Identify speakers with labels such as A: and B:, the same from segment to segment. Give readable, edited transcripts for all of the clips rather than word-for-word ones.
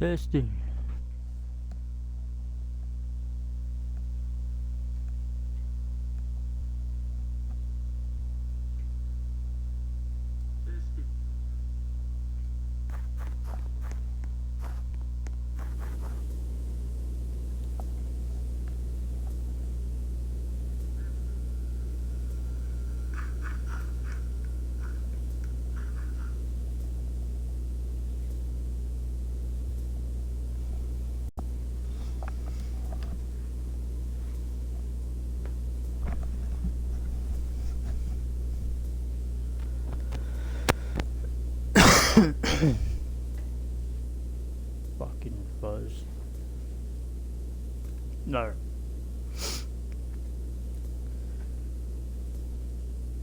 A: Testing. Fucking fuzz. No.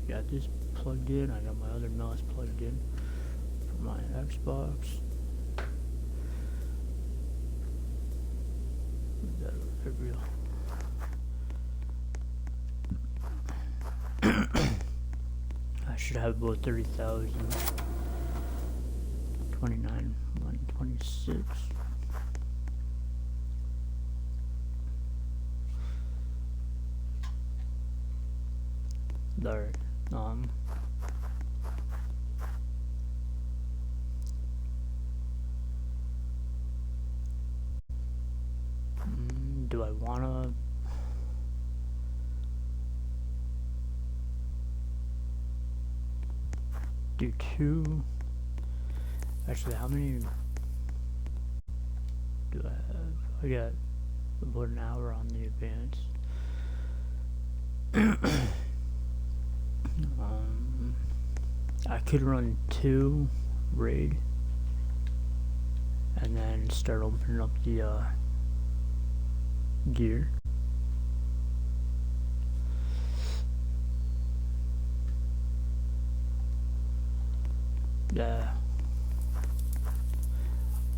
A: Got this plugged in. I got my other mouse plugged in for my Xbox. Is that real? I should have about 30,000. 29, 126. There. Do I wanna do two? Actually, how many do I have? I got about an hour on the advance. I could run 2 raid and then start opening up the gear. Yeah.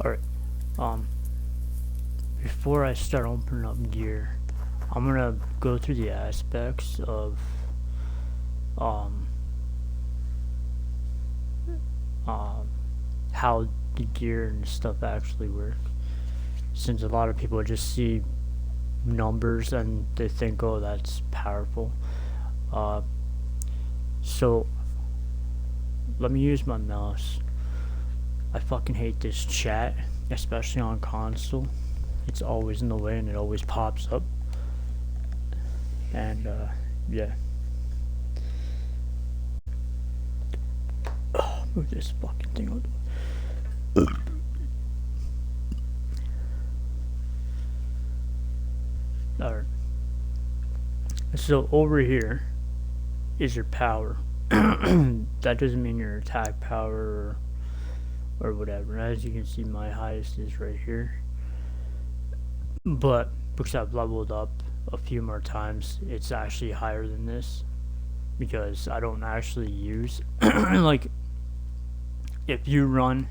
A: Alright. Before I start opening up gear, I'm gonna go through the aspects of how the gear and stuff actually work, since a lot of people just see numbers and they think, oh, that's powerful. So let me use my mouse. I fucking hate this chat, especially on console. It's always in the way and it always pops up. And yeah. Oh, move this fucking thing out. Alright. So over here is your power. That doesn't mean your attack power or whatever. As you can see, my highest is right here. But because I've leveled up a few more times, it's actually higher than this, because I don't actually use like, if you run,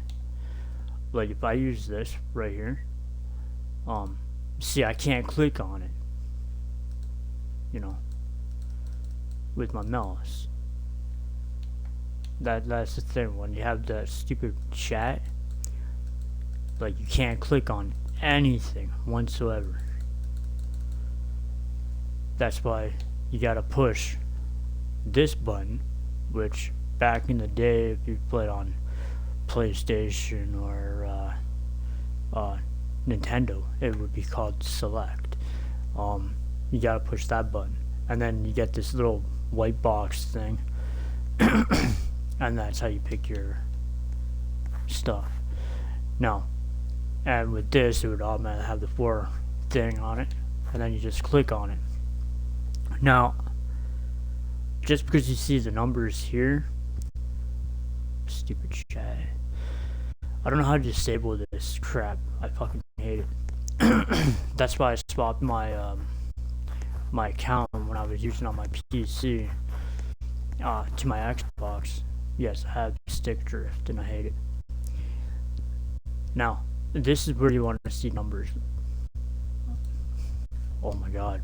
A: like if I use this right here, see, I can't click on it, you know, with my mouse. That's the thing, when you have that stupid chat, like you can't click on anything whatsoever. That's why you gotta push this button, which back in the day, if you played on PlayStation or Nintendo, it would be called select. You gotta push that button, and then you get this little white box thing, and that's how you pick your stuff. Now, and with this, it would automatically have the 4 thing on it, and then you just click on it. Now, just because you see the numbers here, stupid chat, I don't know how to disable this crap. I fucking hate it. That's why I swapped my my account when I was using on my PC to my Xbox. Yes, I have stick drift and I hate it. Now, this is where you want to see numbers. Oh my god.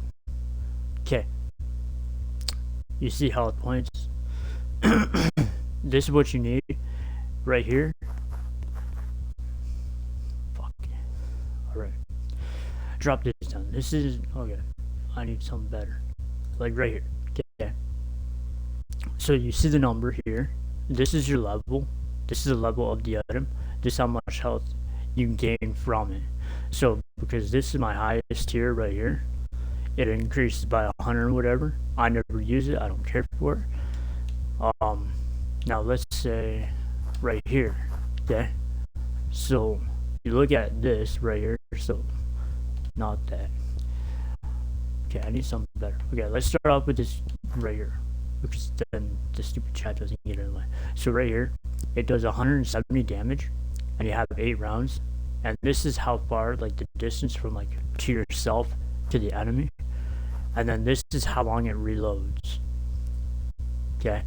A: Okay. You see health points? This is what you need right here. Fuck. Alright. Drop this down. This is okay. I need something better. Like right here. Okay. So you see the number here. This is your level. This is the level of the item. This is how much health you gain from it. So because this is my highest tier right here, it increases by 100 or whatever. I never use it. I don't care for it. Now let's say right here. Okay. So you look at this right here. So not that. Okay, I need something better. Okay, let's start off with this right here, because then the stupid chat doesn't get in the way. So right here, it does 170 damage, and you have 8 rounds. And this is how far, like the distance from like to yourself to the enemy. And then this is how long it reloads. Okay,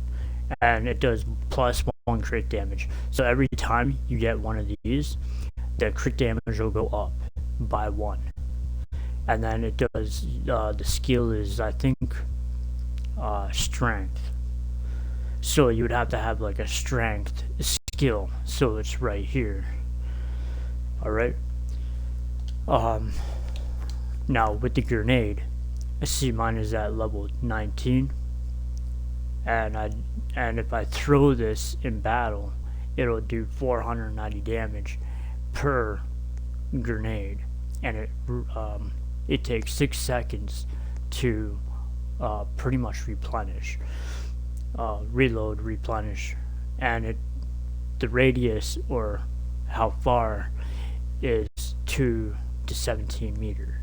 A: and it does +1 crit damage. So every time you get one of these, the crit damage will go up by 1. And then it does, the skill is, I think, strength. So you would have to have like a strength skill. So it's right here. Alright. Now with the grenade, I see mine is at level 19. And if I throw this in battle, it'll do 490 damage per grenade. And it takes 6 seconds to pretty much replenish, reload, replenish, and the radius, or how far, is 2 to 17 meter,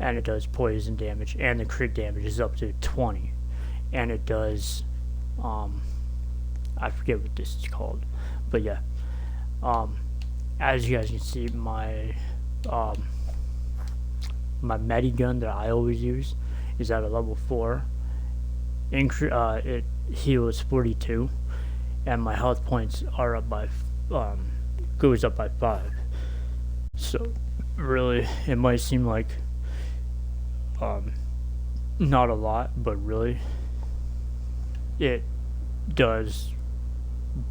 A: and it does poison damage, and the crit damage is up to 20, and it does I forget what this is called, but yeah, as you guys can see, my medi gun that I always use is at a level 4. It heals 42, and my health points are up by goes up by 5. So really, it might seem like not a lot, but really it does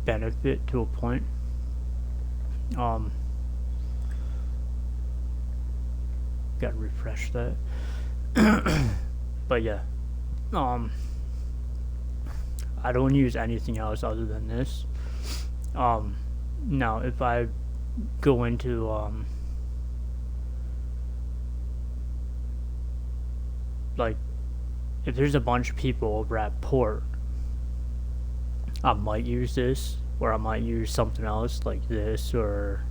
A: benefit to a point. Gotta refresh that. But yeah, I don't use anything else other than this. Now if I go into like, if there's a bunch of people over at port, I might use this, or I might use something else like this or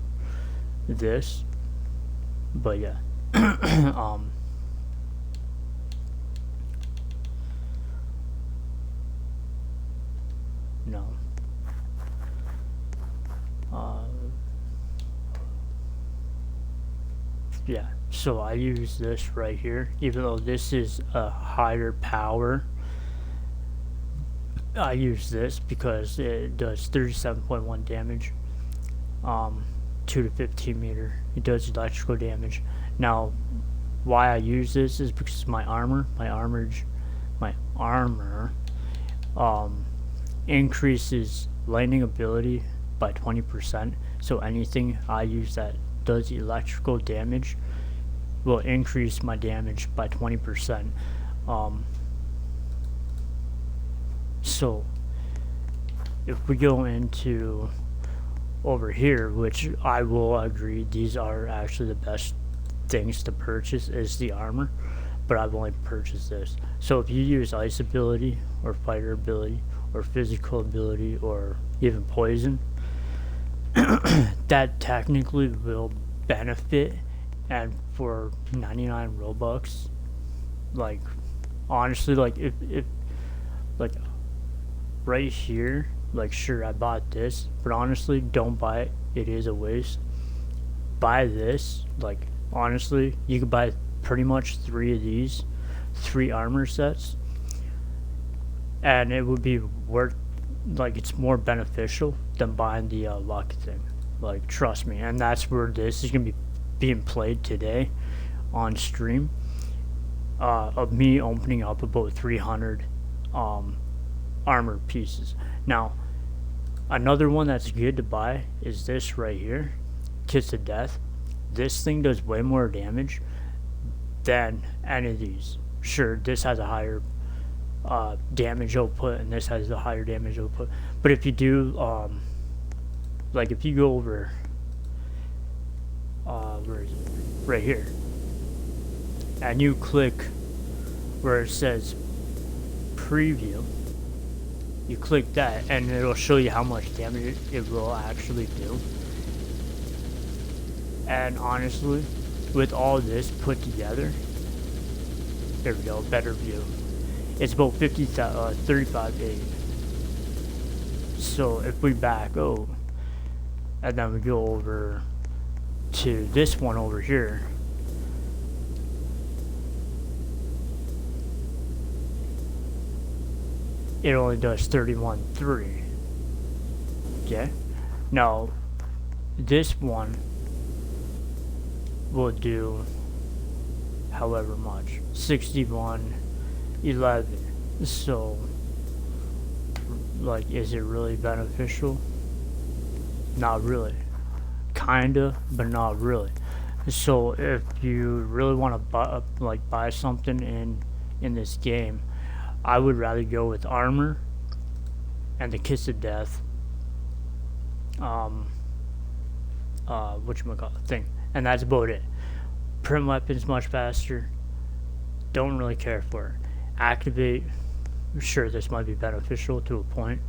A: this, but yeah. No. Yeah, so I use this right here, even though this is a higher power. I use this because it does 37.1 damage, 2 to 15 meter. It does electrical damage. Now, why I use this is because my armor increases lightning ability by 20%. So anything I use that does electrical damage will increase my damage by 20%. So if we go into over here, which I will agree these are actually the best things to purchase, is the armor, but I've only purchased this. So if you use ice ability or fighter ability or physical ability or even poison, that technically will benefit. And for 99 Robux, like honestly, like if like right here, like sure I bought this, but honestly don't buy it. It is a waste. Buy this. Like honestly, you could buy pretty much 3 of these, 3 armor sets, and it would be worth, like it's more beneficial than buying the luck thing. Like trust me. And that's where this is gonna be being played today on stream, of me opening up about 300 armor pieces. Now another one that's good to buy is this right here, Kiss of Death. this thing does way more damage than any of these. Sure, this has a higher damage output, and this has a higher damage output. But if you do, like if you go over, where is it? Right here, and you click where it says preview, you click that, and it'll show you how much damage it will actually do. And honestly, with all this put together, there we go, better view. It's about 35.8. So if we back out, and then we go over to this one over here, it only does 31.3. Okay? Now, this one will do however much, 61.11. So, like, is it really beneficial? Not really. Kinda, but not really. So if you really want to buy something in this game, I would rather go with armor and the Kiss of Death, whatchamacallit thing, and that's about it. Print weapons much faster. Don't really care for it. Activate, sure, this might be beneficial to a point,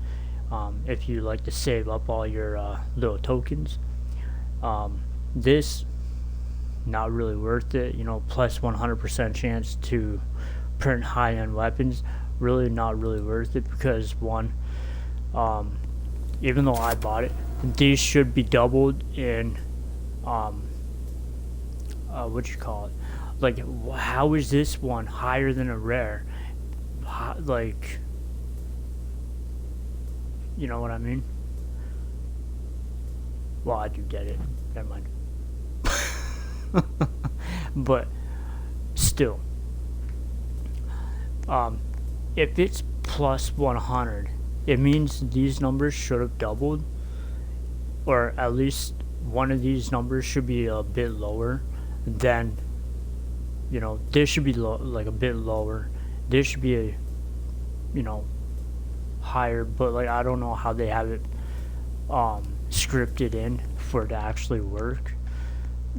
A: if you like to save up all your little tokens. This, not really worth it. You know, plus 100% chance to print high-end weapons, really not really worth it, because one, even though I bought it, these should be doubled in like, how is this one higher than a rare? Like, you know what I mean? Well, I do get it, never mind. But still, if it's plus 100, it means these numbers should have doubled, or at least one of these numbers should be a bit lower than, you know, this should be like a bit lower, this should be a, you know, higher, but like I don't know how they have it scripted in for it to actually work.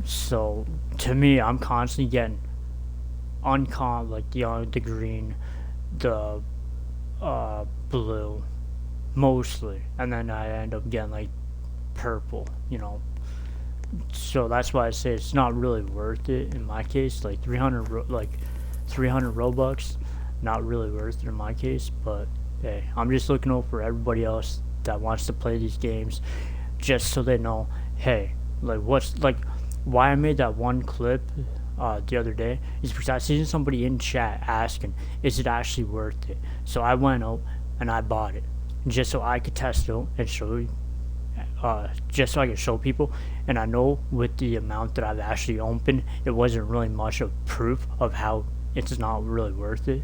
A: So to me, I'm constantly getting like the green, the blue mostly, and then I end up getting like purple, you know. So that's why I say it's not really worth it in my case. Like 300 Robux, not really worth it in my case. But hey, I'm just looking out for everybody else that wants to play these games, just so they know, hey, like why I made that one clip the other day is because I seen somebody in chat asking, is it actually worth it? So I went out and I bought it, just so I could test it out and show you, just so I could show people. And I know with the amount that I've actually opened, it wasn't really much of proof of how it's not really worth it.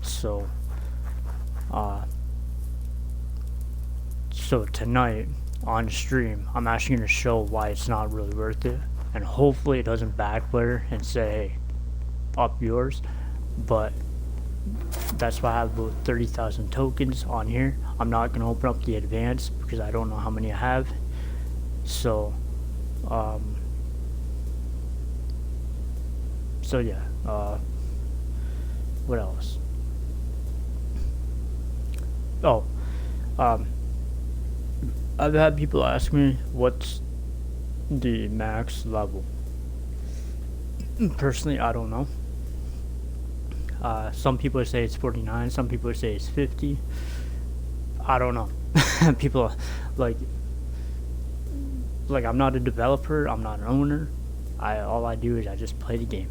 A: So so tonight on stream, I'm actually going to show why it's not really worth it, and hopefully it doesn't backfire and say, hey, up yours. But that's why I have about 30,000 tokens on here. I'm not going to open up the advanced because I don't know how many I have. So so yeah, what else? Oh, I've had people ask me what's the max level. Personally, I don't know. Some people say it's 49, some people say it's 50. I don't know. People like I'm not a developer, I'm not an owner. All I do is I just play the game.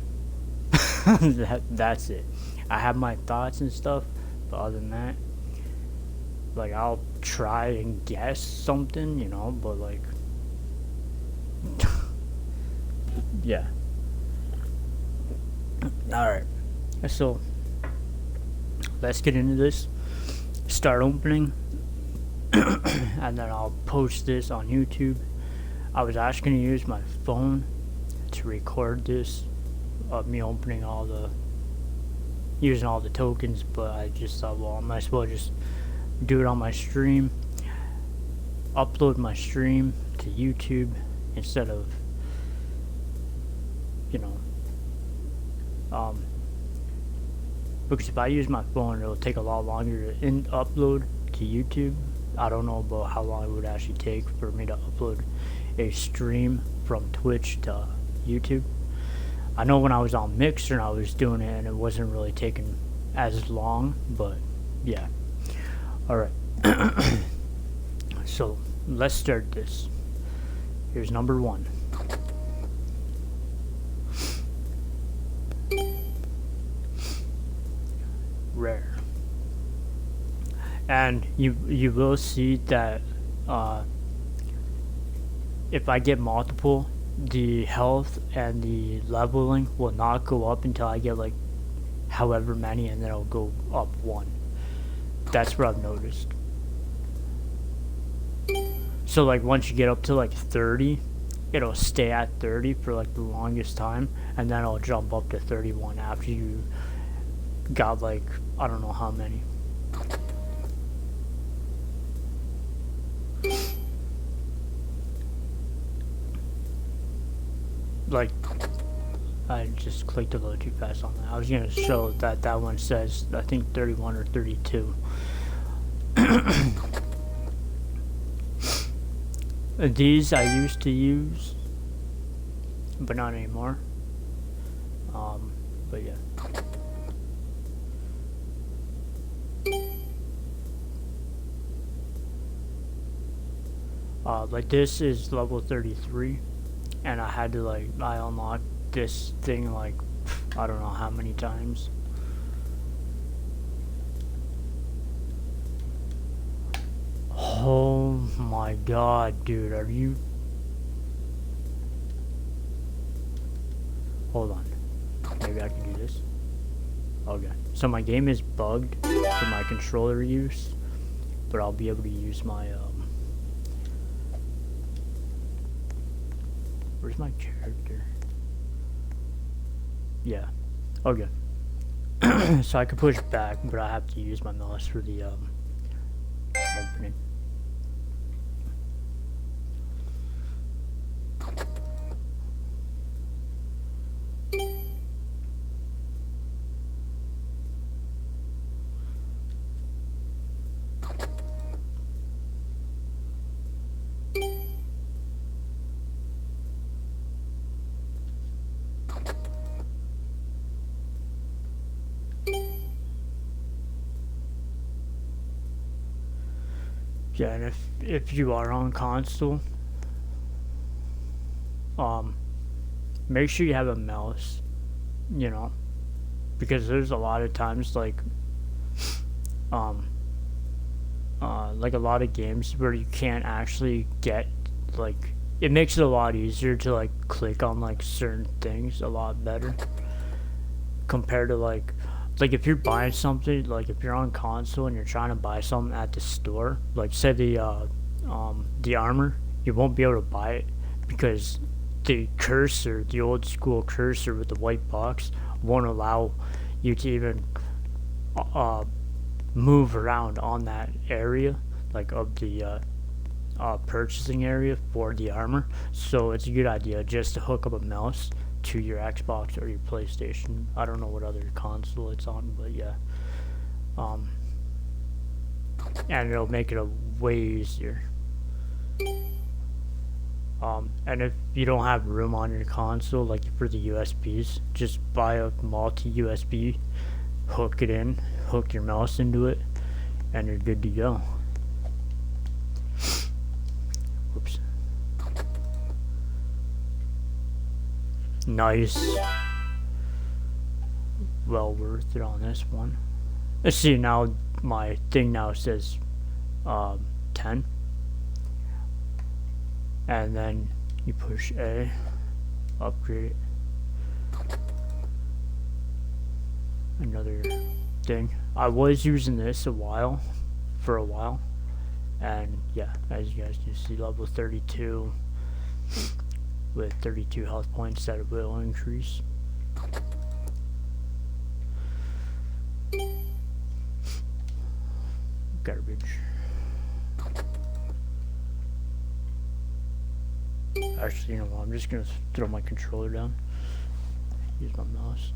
A: That's it. I have my thoughts and stuff, but other than that, like, I'll try and guess something, you know, but like yeah. Alright, so let's get into this. Start opening and then I'll post this on YouTube. I was actually going to use my phone to record this of me opening using all the tokens, but I just thought, well, I might as well just do it on my stream, upload my stream to YouTube instead of, you know, because if I use my phone, it'll take a lot longer to upload to YouTube. I don't know about how long it would actually take for me to upload a stream from Twitch to YouTube. I know when I was on Mixer and I was doing it and it wasn't really taking as long, but yeah. Alright. So let's start this. Here's number 1. Rare. And you will see that if I get multiple, the health and the leveling will not go up until I get like however many, and then it'll go up 1. That's what I've noticed. So like once you get up to like 30, it'll stay at 30 for like the longest time, and then it'll jump up to 31 after you got like I don't know how many. Like, I just clicked a little too fast on that. I was gonna show that that one says, I think 31 or 32. These I used to use, but not anymore. But yeah. Like this is level 33. And I had to like, I unlocked this thing like, I don't know how many times. Oh my god, dude, are you... Hold on. Maybe I can do this. Okay. So my game is bugged for my controller use, but I'll be able to use my, where's my character? Yeah. Okay. So I can push back, but I have to use my mouse for the opening. Yeah, and if you are on console, make sure you have a mouse, you know, because there's a lot of times like a lot of games where you can't actually get, like, it makes it a lot easier to like click on like certain things a lot better compared to like if you're buying something, like if you're on console and you're trying to buy something at the store, like say the armor, you won't be able to buy it because the cursor, the old school cursor with the white box, won't allow you to even move around on that area, like of the purchasing area for the armor. So it's a good idea just to hook up a mouse to your Xbox or your PlayStation. I don't know what other console it's on, but yeah. And it'll make it a way easier. And if you don't have room on your console, like for the USBs, just buy a multi-USB, hook it in, hook your mouse into it, and you're good to go. Whoops. Nice. Well worth it on this one. Let's see, now my thing now says 10. And then you push A, upgrade it. Another thing. I was using this for a while. And yeah, as you guys can see, level 32. with 32 health points that it will increase. Garbage. Actually, you know what, I'm just gonna throw my controller down. Use my mouse.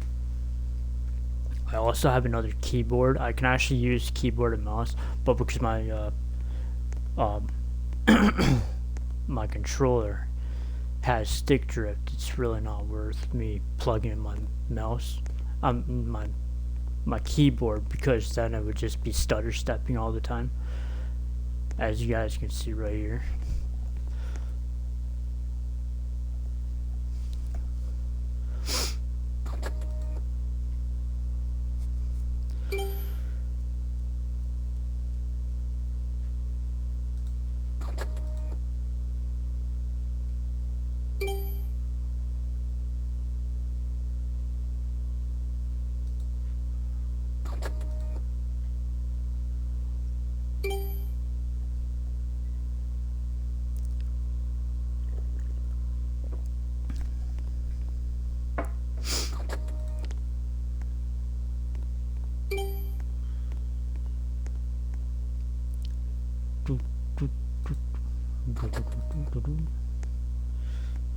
A: I also have another keyboard. I can actually use keyboard and mouse, but because my my controller has stick drift, it's really not worth me plugging in my mouse, my keyboard, because then it would just be stutter stepping all the time, as you guys can see right here.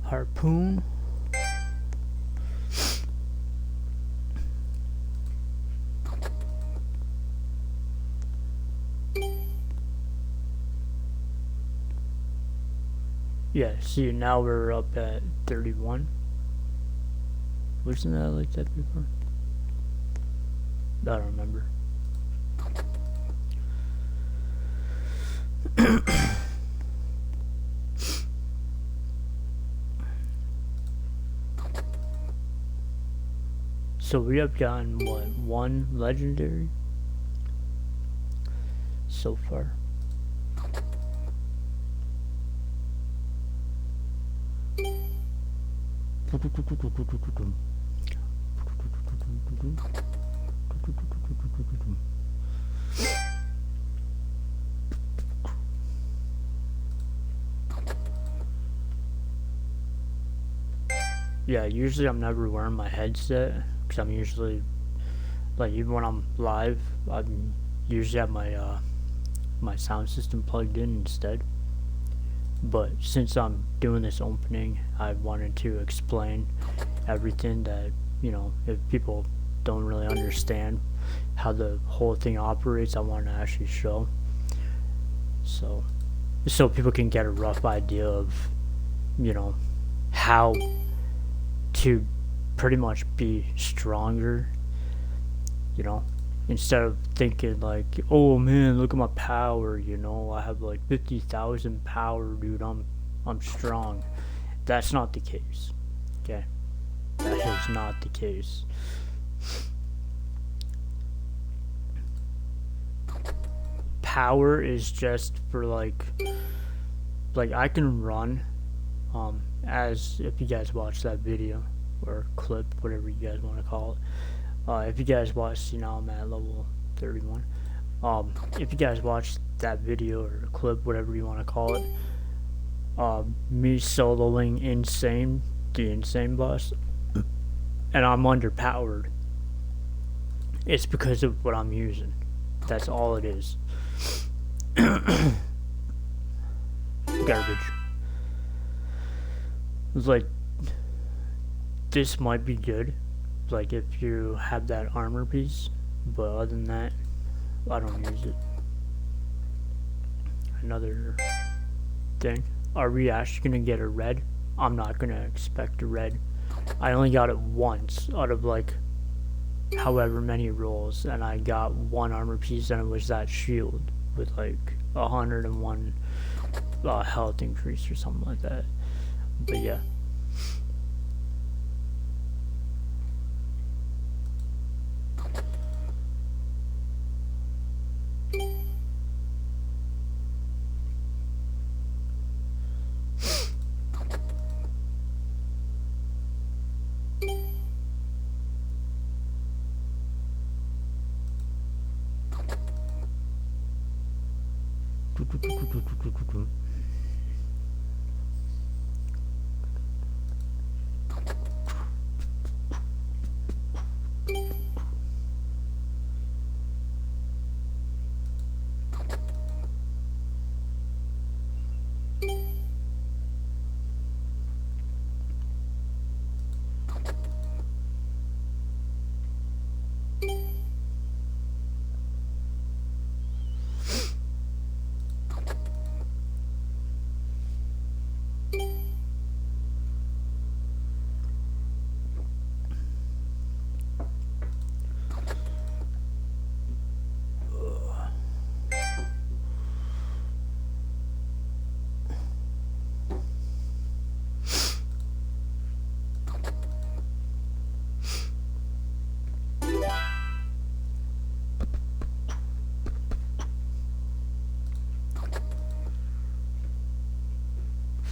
A: Harpoon. Yeah, see, now we're up at 31. Wasn't that like that before? I don't remember. So we have gotten, what, 1 legendary so far. Yeah, usually I'm never wearing my headset, because I'm usually, like, even when I'm live, I usually have my my sound system plugged in instead. But since I'm doing this opening, I wanted to explain everything that, you know, if people don't really understand how the whole thing operates, I want to actually show. So people can get a rough idea of, you know, how to pretty much be stronger, you know, instead of thinking like, oh man, look at my power, you know, I have like 50,000 power, dude, I'm strong. That's not the case. Okay, that is not the case. Power is just for like I can run, as if you guys watch that video or clip, whatever you guys want to call it. If you guys watch, you know, I'm at level 31. If you guys watch that video or clip, whatever you want to call it, me soloing the insane boss, and I'm underpowered, it's because of what I'm using. That's all it is. Garbage. It's like, this might be good, like if you have that armor piece, but other than that, I don't use it. Another thing, are we actually gonna get a red? I'm not gonna expect a red. I only got it once out of like however many rolls, and I got 1 armor piece, and it was that shield with like 101 health increase or something like that. But yeah.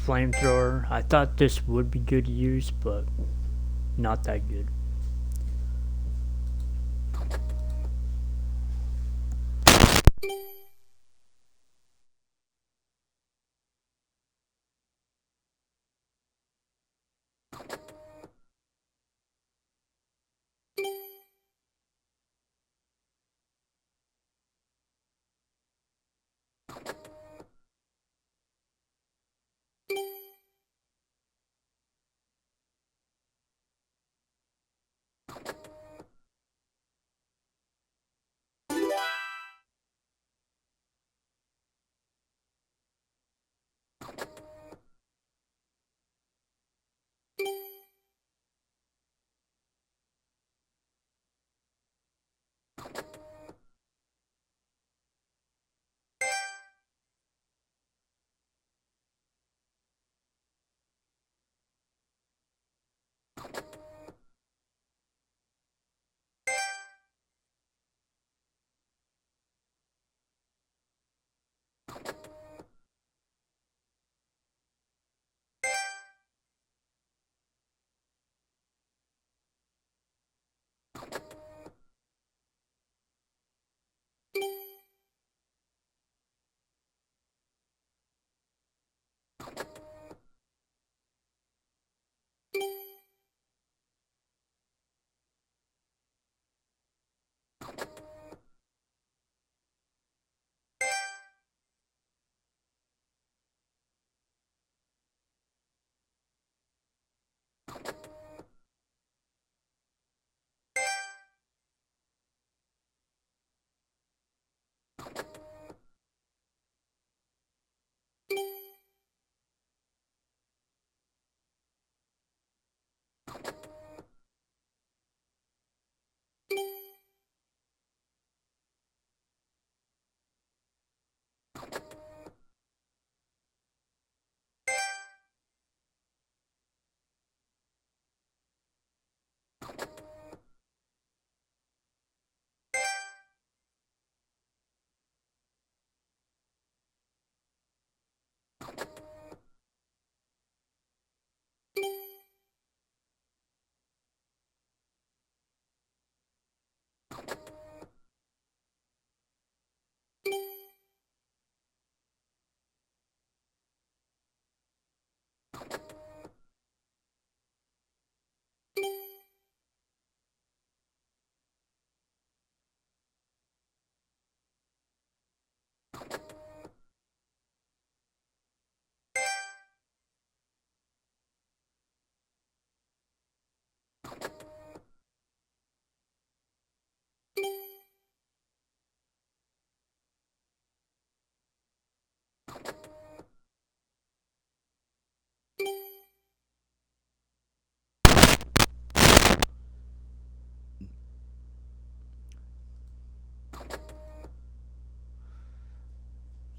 A: flamethrower. I thought this would be good to use, but not that good.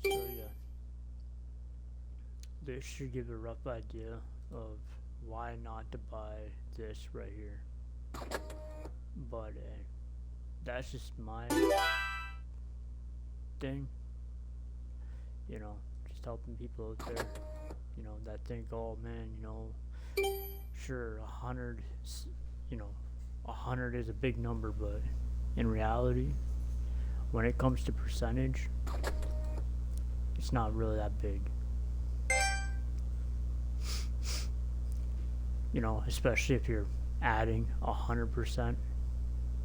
A: So yeah, this should give a rough idea of why not to buy this right here. But that's just my thing, you know, just helping people out there, you know, that think, oh man, you know, sure, 100, you know, 100 is a big number, but in reality, when it comes to percentage, it's not really that big. You know, especially if you're adding 100%,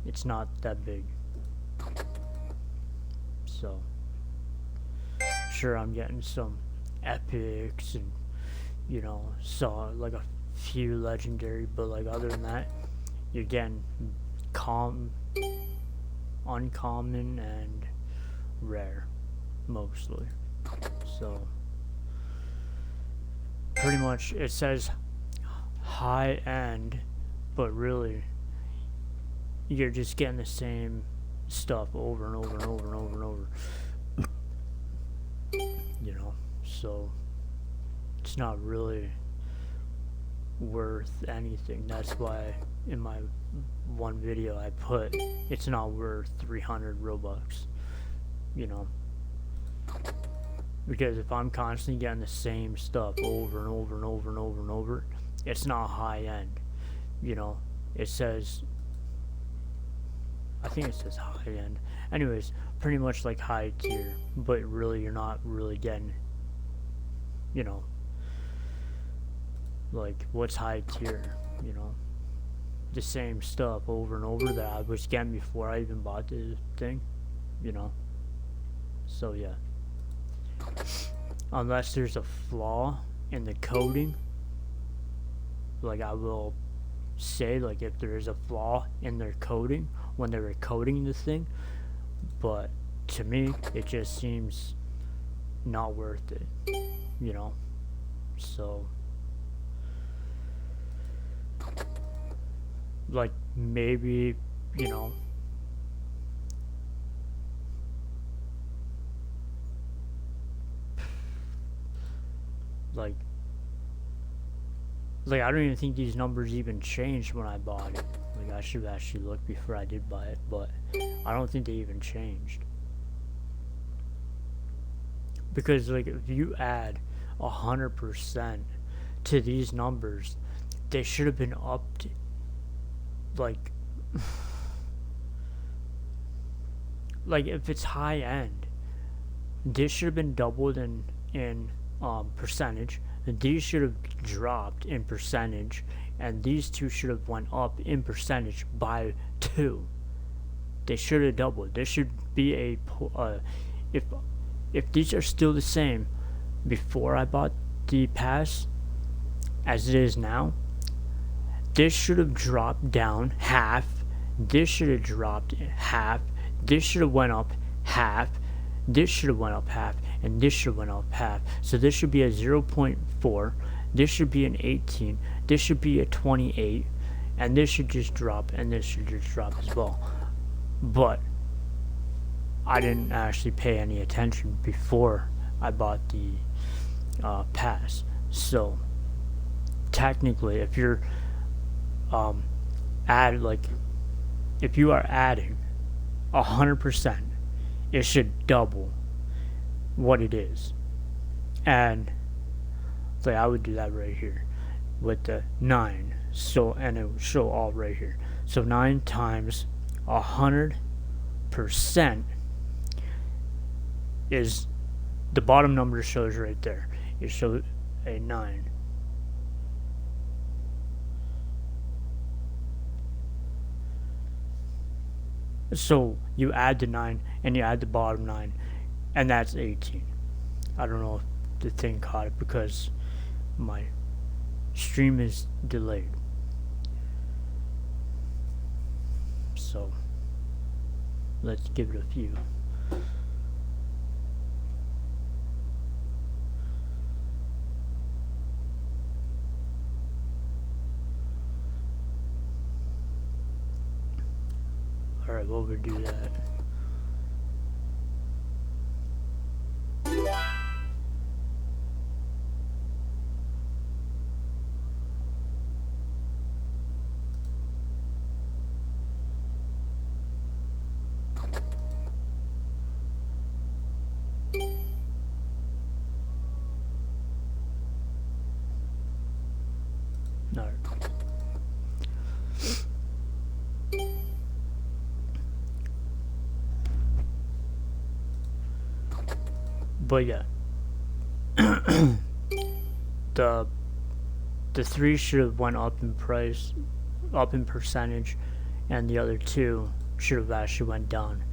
A: it's not that big. So, sure, I'm getting some epics and, you know, so like a few legendary, but like other than that, you're getting uncommon and rare mostly. So pretty much it says high end, but really you're just getting the same stuff over and over and over and over and over. You know, so it's not really worth anything. That's why in my one video I put it's not worth 300 Robux, you know. Because if I'm constantly getting the same stuff over and over and over and over and over, it's not high end. You know, it says, I think it says high end. Anyways, pretty much like high tier, but really you're not really getting, you know, like what's high tier, you know, the same stuff over and over that I was getting before I even bought the thing, you know. So yeah, unless there's a flaw in the coding, like I will say, like if there is a flaw in their coding when they're coding the thing, but to me it just seems not worth it, you know. So like maybe, you know, like I don't even think these numbers even changed when I bought it. Like I should have actually looked before I did buy it, but I don't think they even changed. Because like if you add 100% to these numbers, they should have been upped. Like like if it's high end, this should have been doubled in percentage. These should have dropped in percentage, and these two should have went up in percentage by 2. They should have doubled. There should be a if these are still the same before I bought the pass as it is now, this should have dropped down half. This should have dropped half. This should have went up half. This should have went up half, and this should have went up half. So this should be a 0.4. This should be an 18. This should be a 28, and this should just drop, and this should just drop as well. But I didn't actually pay any attention before I bought the pass. So technically, if you're if you are adding 100%, it should double what it is. And like I would do that right here with the 9. So, and it would show all right here. So 9 times 100% is, the bottom number shows right there. It shows a 9. So you add the 9 and you add the bottom 9, and that's 18. I don't know if the thing caught it because my stream is delayed. So let's give it a few. Alright, we'll do that. Alright. But yeah, the 3 should have went up in price, up in percentage, and the other 2 should have actually went down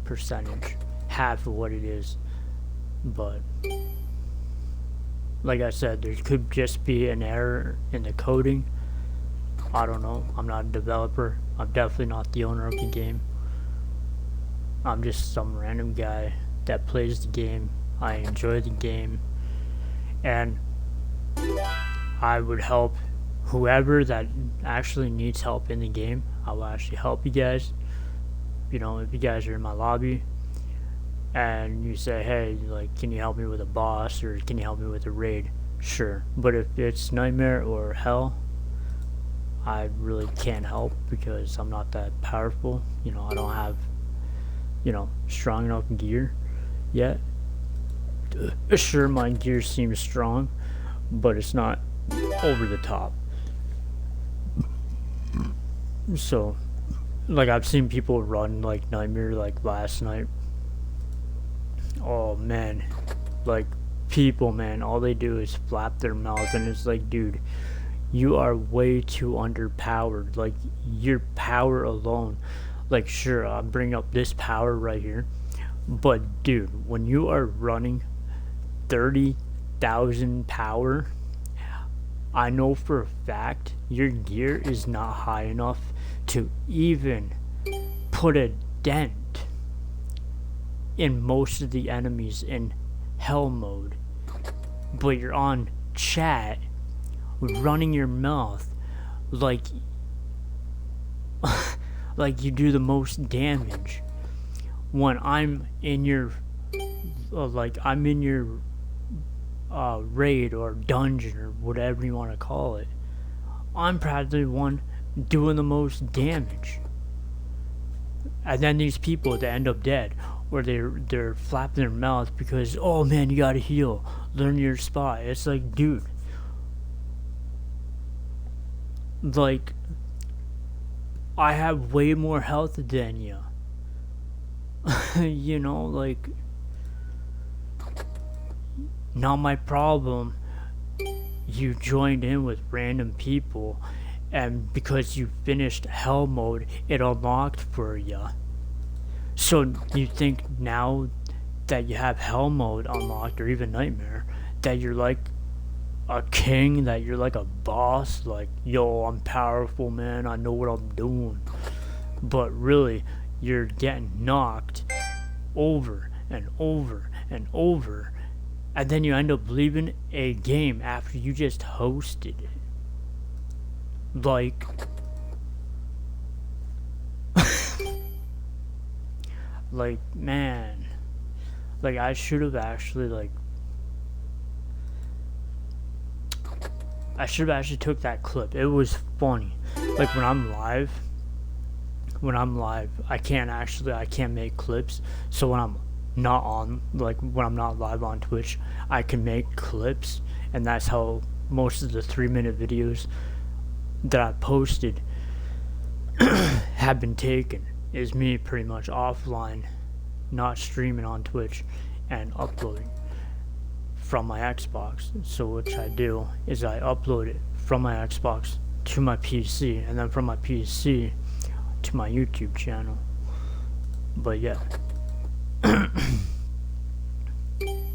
A: percentage, half of what it is. But like I said, there could just be an error in the coding. I don't know. I'm not a developer. I'm definitely not the owner of the game. I'm just some random guy that plays the game. I enjoy the game, and I would help whoever that actually needs help in the game. I will actually help you guys. You know, if you guys are in my lobby and you say, hey, like, can you help me with a boss, or can you help me with a raid? Sure. But if it's nightmare or hell, I really can't help because I'm not that powerful. You know, I don't have, you know, strong enough gear yet Sure, my gear seems strong, but it's not over the top. So, like, I've seen people run like Nightmare like last night. Oh man, like, people, man, all they do is flap their mouth, and it's like, dude, you are way too underpowered. Like, your power alone, like, sure, I'm bringing up this power right here, but dude, when you are running 30,000 power, I know for a fact your gear is not high enough to even put a dent in most of the enemies in hell mode. But you're on chat running your mouth like like you do the most damage when I'm in your raid or dungeon or whatever you want to call it. I'm probably the one doing the most damage, and then these people that end up dead, or they're flapping their mouth because, oh man, you gotta heal, learn your spot. It's like, dude, like, I have way more health than you. You know, like, not my problem. You joined in with random people, and because you finished hell mode, it unlocked for you. So you think now that you have hell mode unlocked, or even nightmare, that you're like a king, that you're like a boss, like, yo, I'm powerful, man, I know what I'm doing. But really, you're getting knocked over and over and over, and then you end up leaving a game after you just hosted it. Like, like, man, like, I should have actually took that clip. It was funny. Like, when I'm live, I can't make clips. So when I'm not on, like, when I'm not live on Twitch, I can make clips, and that's how most of the 3-minute videos that I posted have been taken, is me pretty much offline, not streaming on Twitch, and uploading from my Xbox. So what I do is I upload it from my Xbox to my PC, and then from my PC to my YouTube channel. But yeah.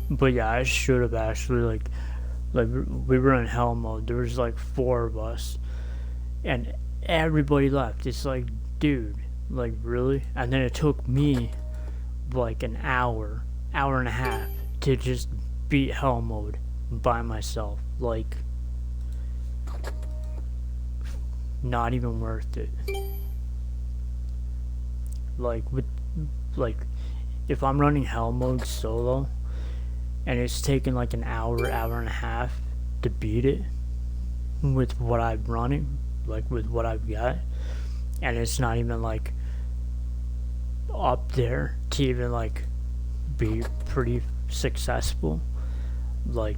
A: But yeah, I should have actually, like we were in hell mode. There was like 4 of us, and everybody left. It's like, dude, like, really? And then it took me like an hour and a half to just beat hell mode by myself. Like, not even worth it. Like, if I'm running hell mode solo and it's taking like an hour and a half to beat it with what I'm running, like with what I've got, and it's not even like up there to even like be pretty successful, like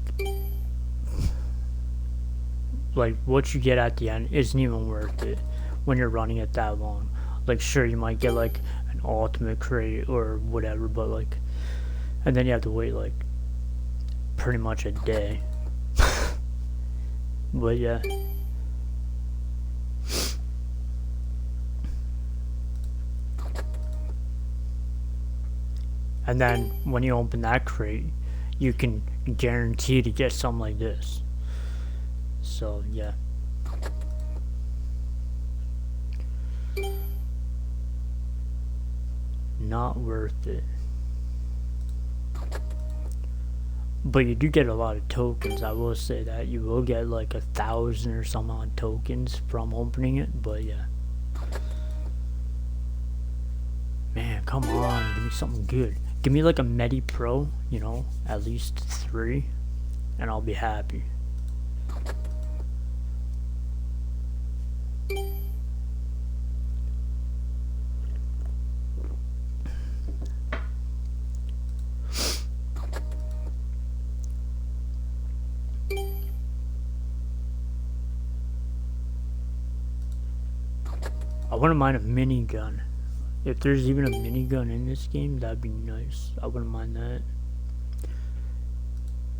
A: what you get at the end isn't even worth it when you're running it that long. Like, sure, you might get like an ultimate crate or whatever, but like, and then you have to wait like pretty much a day. But yeah. And then when you open that crate, you can guarantee to get something like this. So yeah. Not worth it. But you do get a lot of tokens. I will say that you will get like 1,000 or some odd tokens from opening it. But yeah, man, come on, give me something good. Give me like a Medi Pro, you know, at least 3, and I'll be happy. I wouldn't mind a minigun. If there's even a minigun in this game, that'd be nice. I wouldn't mind that.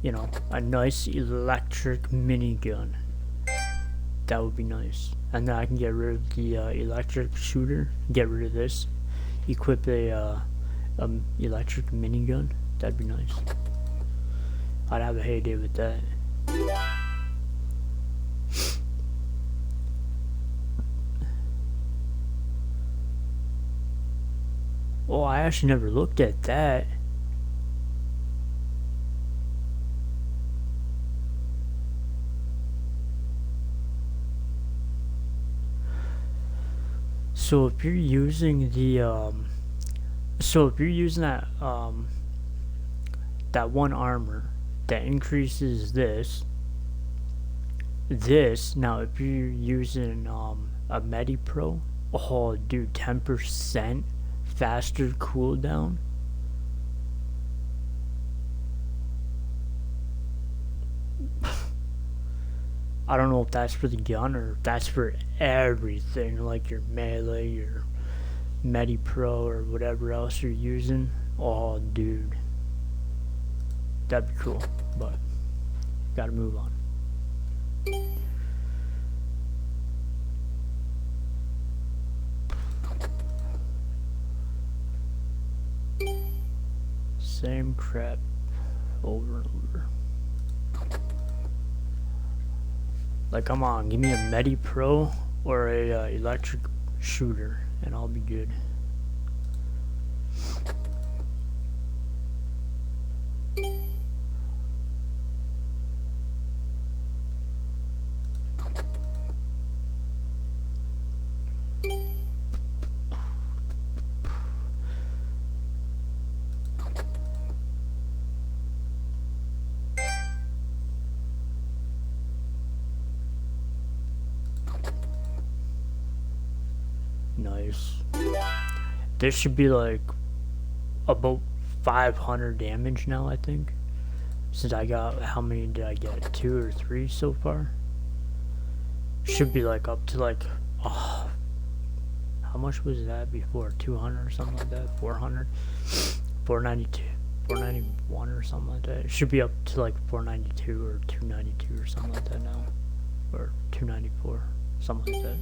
A: You know, a nice electric minigun. That would be nice. And then I can get rid of the electric shooter. Get rid of this. Equip a electric minigun. That'd be nice. I'd have a heyday with that. Oh, I actually never looked at that. So if you're using the that one armor that increases this now if you're using a MediPro, oh dude, 10% faster cooldown. I don't know if that's for the gun or if that's for everything, like your melee, your MediPro, or whatever else you're using. Oh, dude. That'd be cool, but gotta move on. Same crap over and over. Like, come on, give me a MediPro or a electric shooter, and I'll be good. Nice. This should be like about 500 damage now, I think. Since I got, how many did I get? 2 or 3 so far? Should be like up to like, oh, how much was that before? 200 or something like that? 400? 492, 491 or something like that. It should be up to like 492 or 292 or something like that now. Or 294, something like that.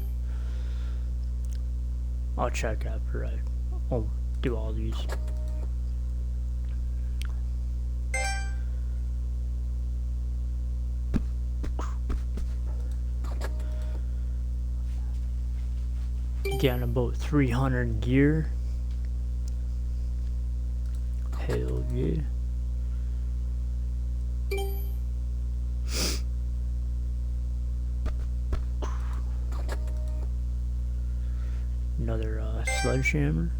A: I'll check after I'll do all these. Getting about 300 gear. Hell yeah. Another sledgehammer.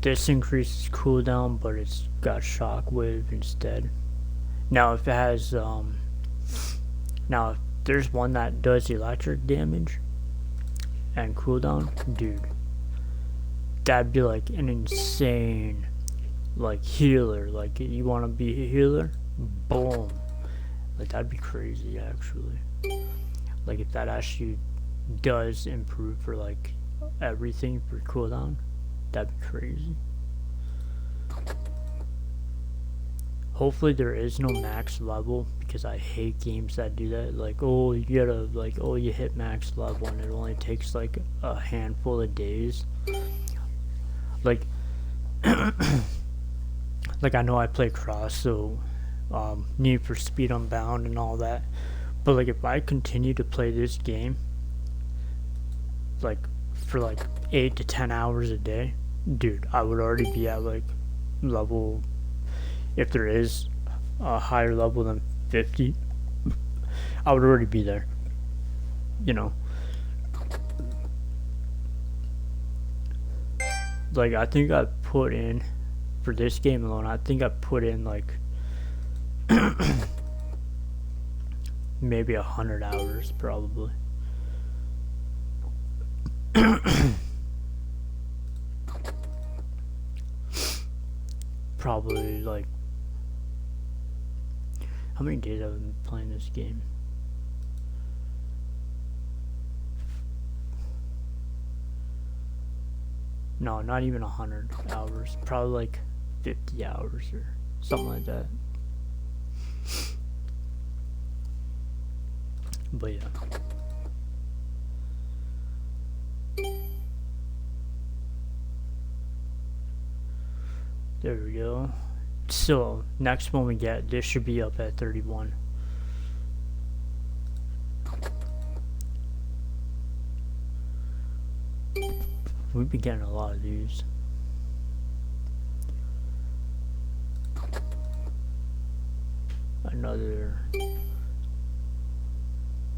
A: This increases cooldown, but it's got shockwave instead. Now if it has now if there's one that does electric damage and cooldown, dude, that'd be like an insane like healer. Like, you want to be a healer, boom, like that'd be crazy actually. Like if that actually does improve for like everything for cooldown, that'd be crazy. Hopefully there is no max level, because I hate games that do that. Like, oh, you gotta, like, oh, you hit max level and it only takes like a handful of days. Like like I know I play Cross, so Need for Speed Unbound and all that, but like if I continue to play this game like for like 8 to 10 hours a day, dude, I would already be at like level, if there is a higher level than 50, I would already be there, you know. Like, I think I put in, for this game alone, I think I put in like maybe 100 hours probably. Probably like, how many days have I been playing this game? No, not even 100 hours. Probably like 50 hours or something like that. But yeah. There we go. So, next one we get, this should be up at 31. We've been getting a lot of these. Another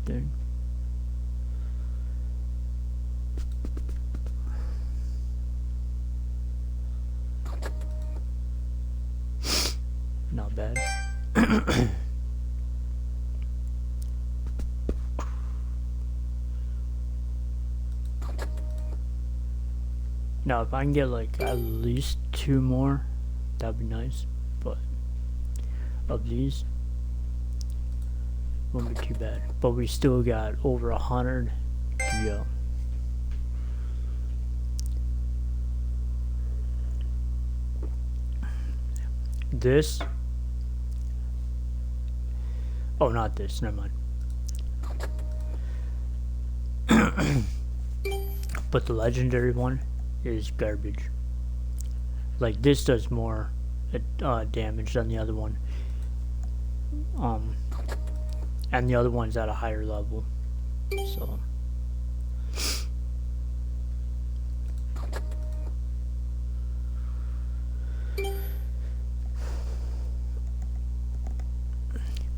A: thing. Not bad. Now, if I can get like at least 2 more, that'd be nice. But of these, won't be too bad. But we still got over 100 to go. This. Oh, not this. Never mind. But the legendary one is garbage. Like, this does more damage than the other one. And the other one's at a higher level. So.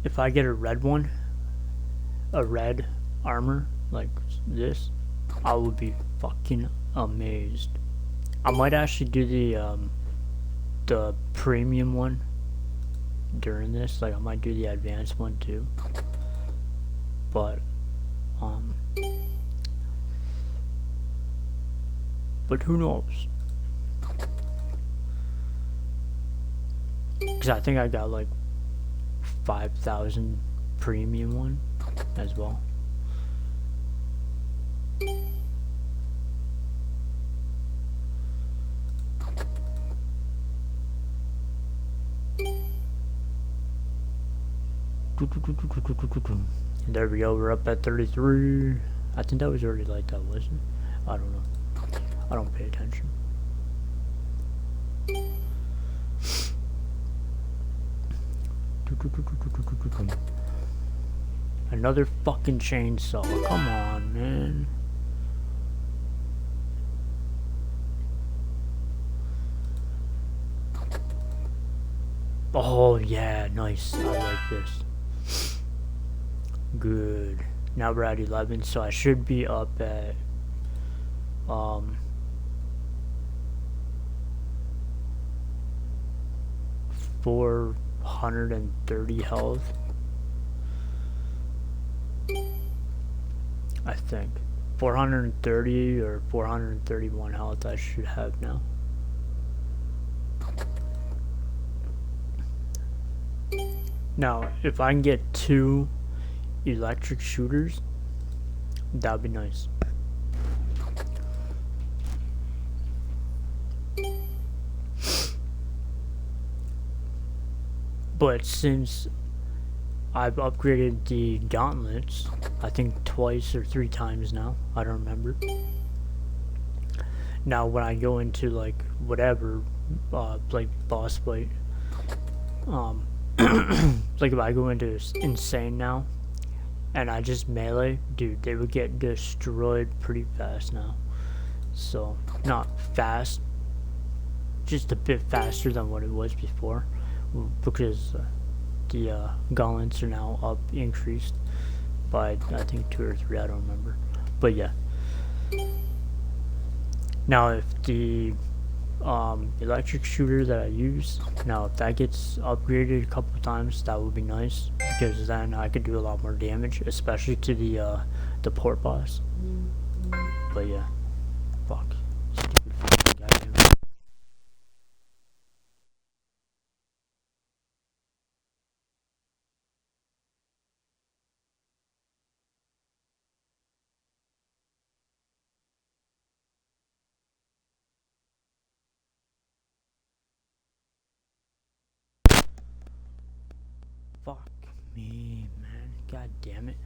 A: If I get a red one, a red armor like this, I would be fucking amazed. I might actually do the premium one during this. Like, I might do the advanced one too. But who knows? Because I think I got like 5,000 premium one as well. There we go, we're up at 33. I think that was already like that, wasn't it? I don't know. I don't pay attention. Another fucking chainsaw. Come on, man. Oh, yeah, nice. I like this. Good. Now we're at 11, so I should be up at 430 health. I think 430 or 431 health I should have now. Now, if I can get 2 electric shooters, that'd be nice. But since I've upgraded the gauntlets, I think twice or 3 times now, I don't remember. Now when I go into like whatever, like boss fight, like if I go into insane now, and I just melee, dude, they would get destroyed pretty fast now. So, not fast, just a bit faster than what it was before, because the gauntlets are now increased by I think 2 or 3, I don't remember. But yeah. Now if the electric shooter that I use, now if that gets upgraded a couple times, that would be nice, because then I could do a lot more damage, especially to the port boss. But yeah, fuck, stupid fucking goddamn. Fuck me, man. God damn it.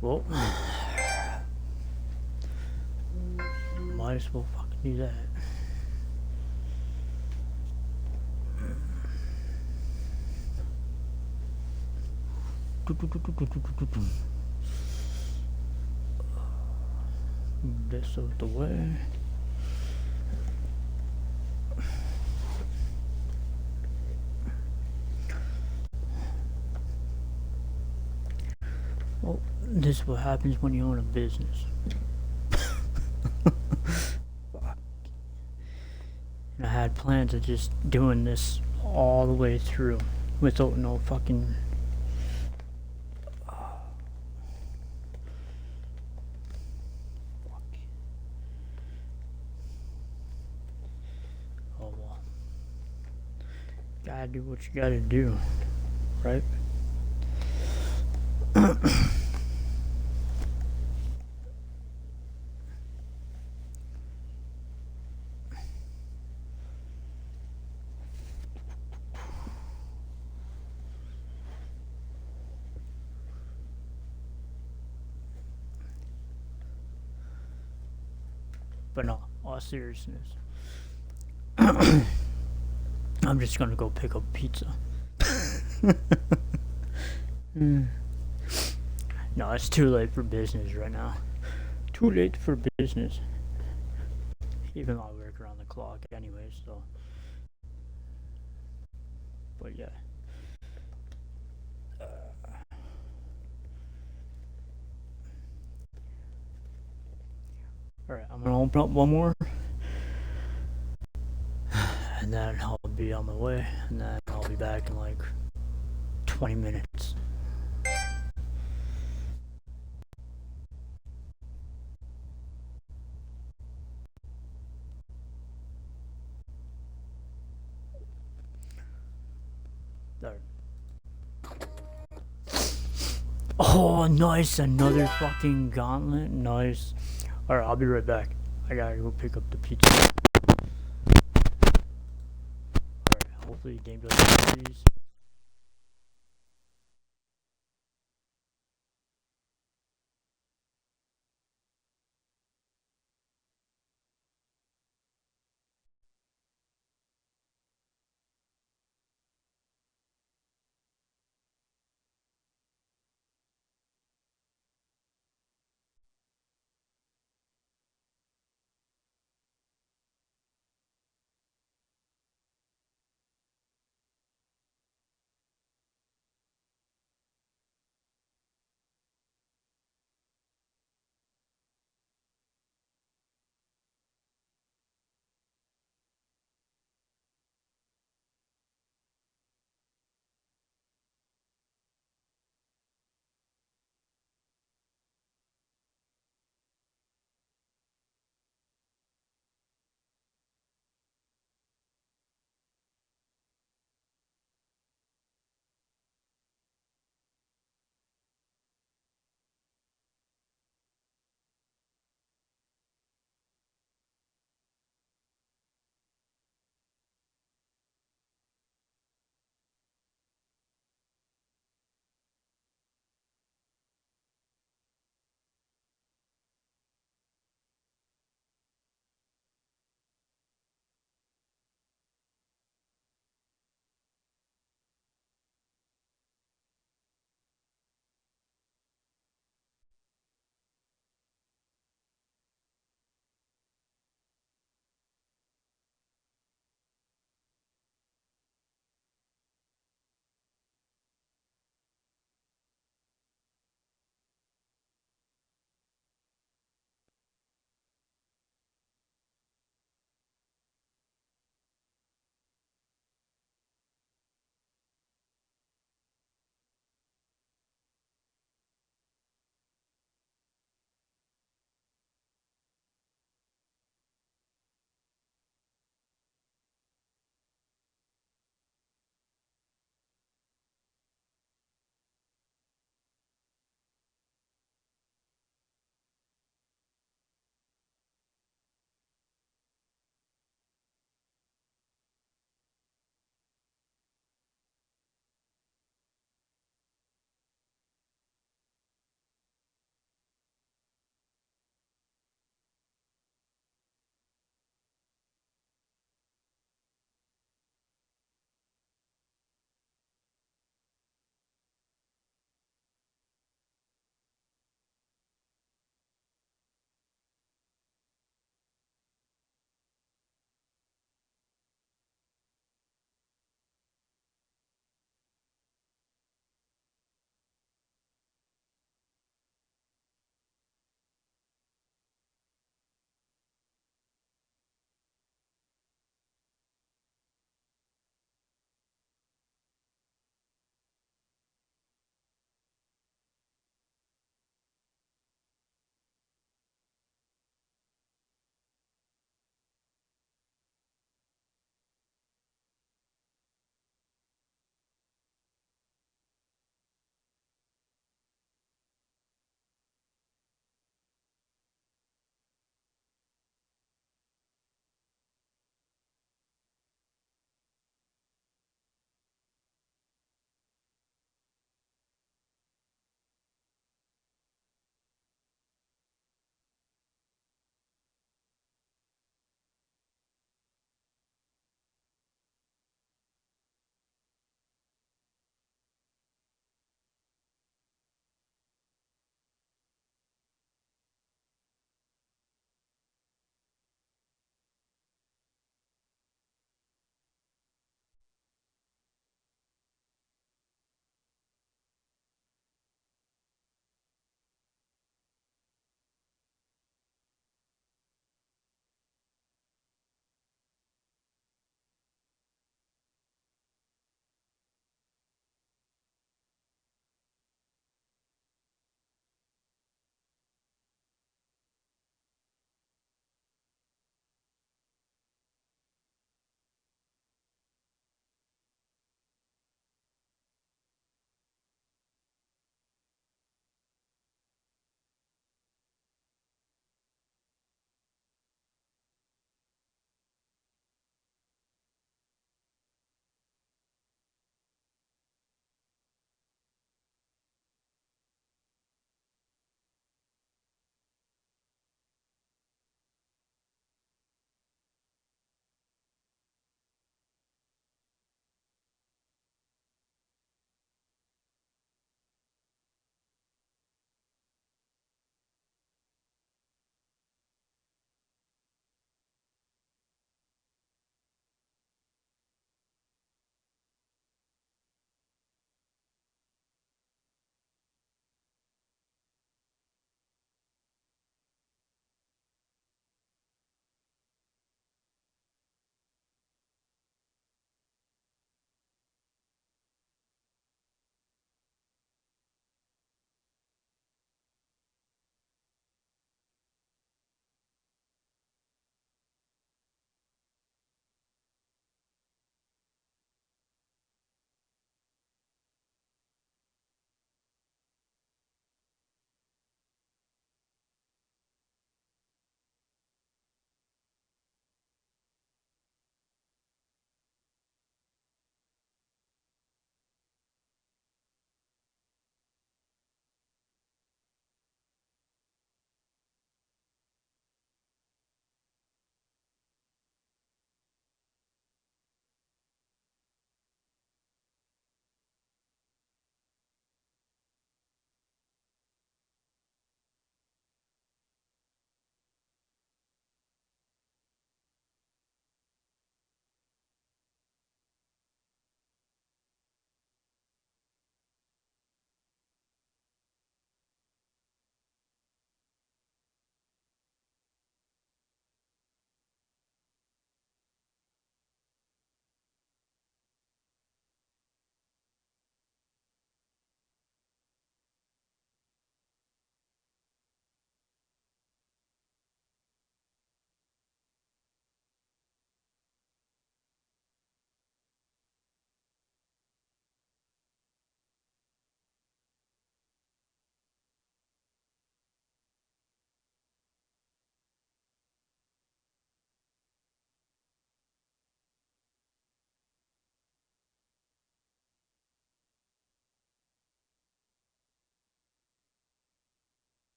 A: Well, might as well fucking do that. Move this out the way. Well, this is what happens when you own a business. Fuck. And I had plans of just doing this all the way through without no fucking. Oh well. Gotta do what you gotta do, right? But no, all seriousness. I'm just gonna go pick up pizza. No, it's too late for business right now. Too late for business. Even though I work around the clock anyway, so. But yeah. Alright, I'm gonna open up one more. And then I'll be on my way. And then I'll be back in like 20 minutes. There. Oh, nice. Another fucking gauntlet. Nice. Alright, I'll be right back. I gotta go pick up the pizza. Alright, hopefully the game doesn't freeze.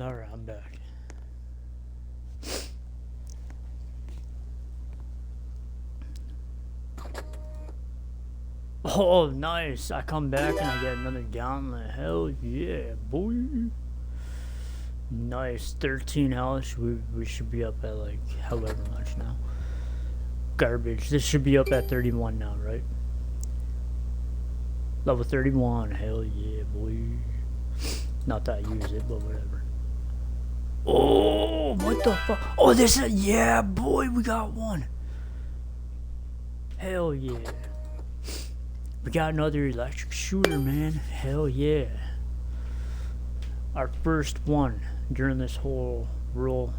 A: Alright, I'm back. Oh, nice. I come back and I get another gauntlet. Hell yeah, boy. Nice. 13 health. We should be up at like however much now. Garbage. This should be up at 31 now, right? Level 31. Hell yeah, boy. Not that I use it, but whatever. Oh, what the fuck? Oh, this is, yeah, boy, we got one. Hell yeah. We got another electric shooter, man. Hell yeah. Our first one during this whole roll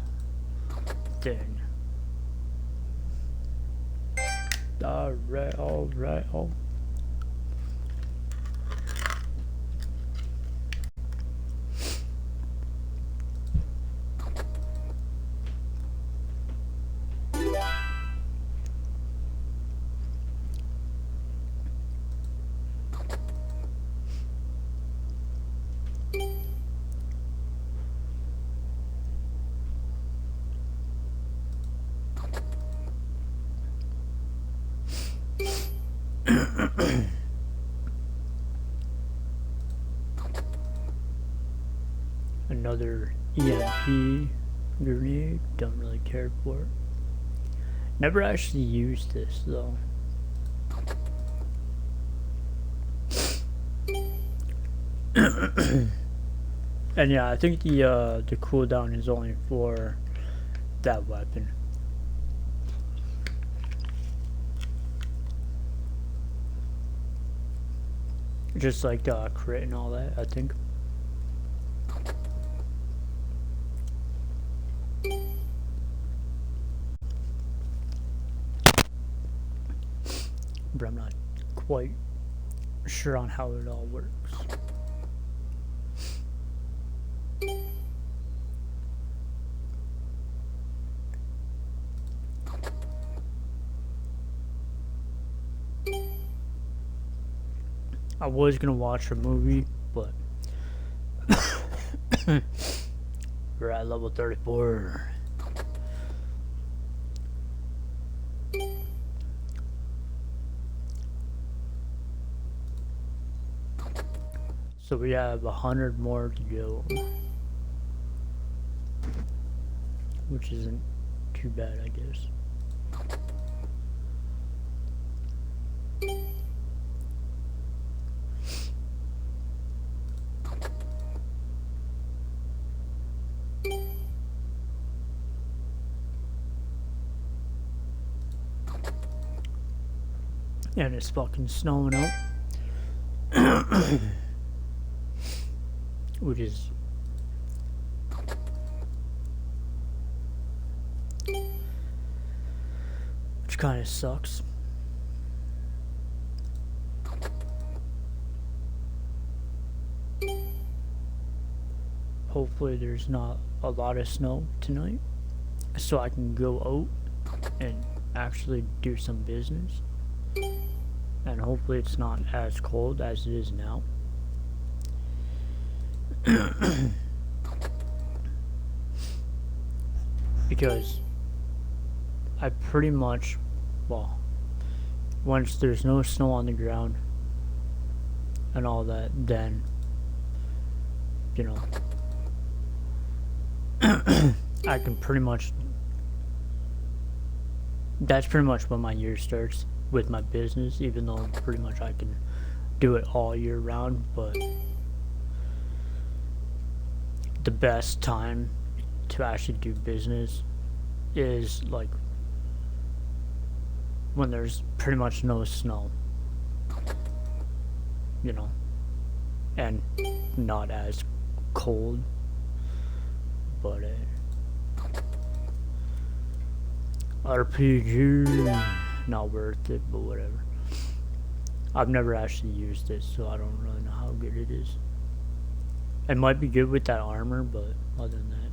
A: thing. Alright, alright, oh. Another EMP grenade, don't really care for it. Never actually used this though. And yeah, I think the cooldown is only for that weapon. Just like crit and all that, I think. But I'm not quite sure on how it all works. I was gonna watch a movie, but we're at level 34. So we have 100 more to go, which isn't too bad, I guess. And it's fucking snowing out. Which is kind of sucks. Hopefully there's not a lot of snow tonight so I can go out and actually do some business, and hopefully it's not as cold as it is now. Because I pretty much, well, once there's no snow on the ground and all that, then, you know, I can pretty much, that's pretty much when my year starts with my business, even though pretty much I can do it all year round. But the best time to actually do business is like when there's pretty much no snow, you know, and not as cold. But RPG, not worth it, but whatever. I've never actually used it, so I don't really know how good it is. It might be good with that armor, but other than that,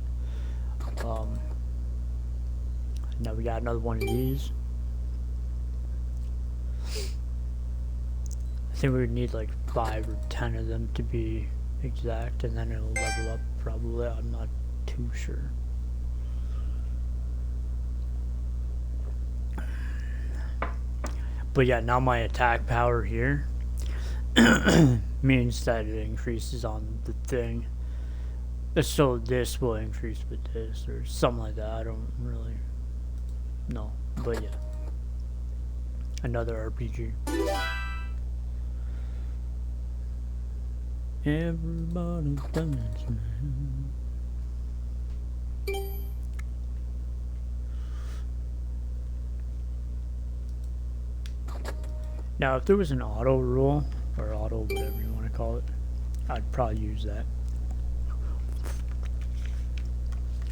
A: now we got another one of these. I think we would need like 5 or 10 of them to be exact, and then it'll level up probably. I'm not too sure. But yeah, now my attack power here means that it increases on the thing. So this will increase with this or something like that. I don't really know. But yeah. Another RPG. Everybody dance, man. Now, if there was an auto rule, or auto whatever you want to call it, I'd probably use that.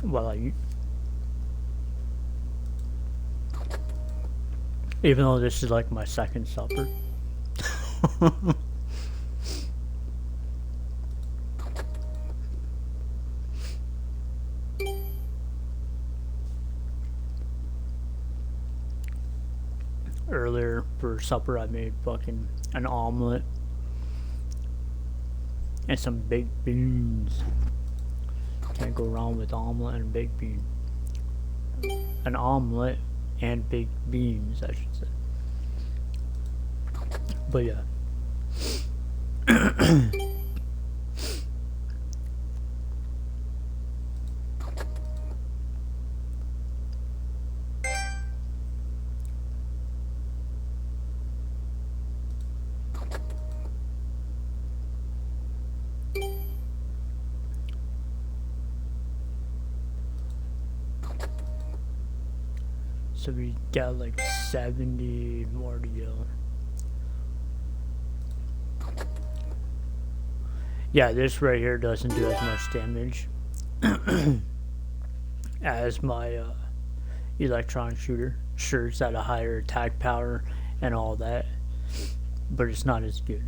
A: While I eat. Even though this is like my second supper. Earlier for supper I made fucking an omelet and some baked beans. Can't go wrong with omelet and baked bean. An omelet and baked beans, I should say. But yeah. So we got like 70 more to go. Yeah, this right here doesn't do as much damage as my electronic shooter. Sure, it's at a higher attack power and all that, but it's not as good.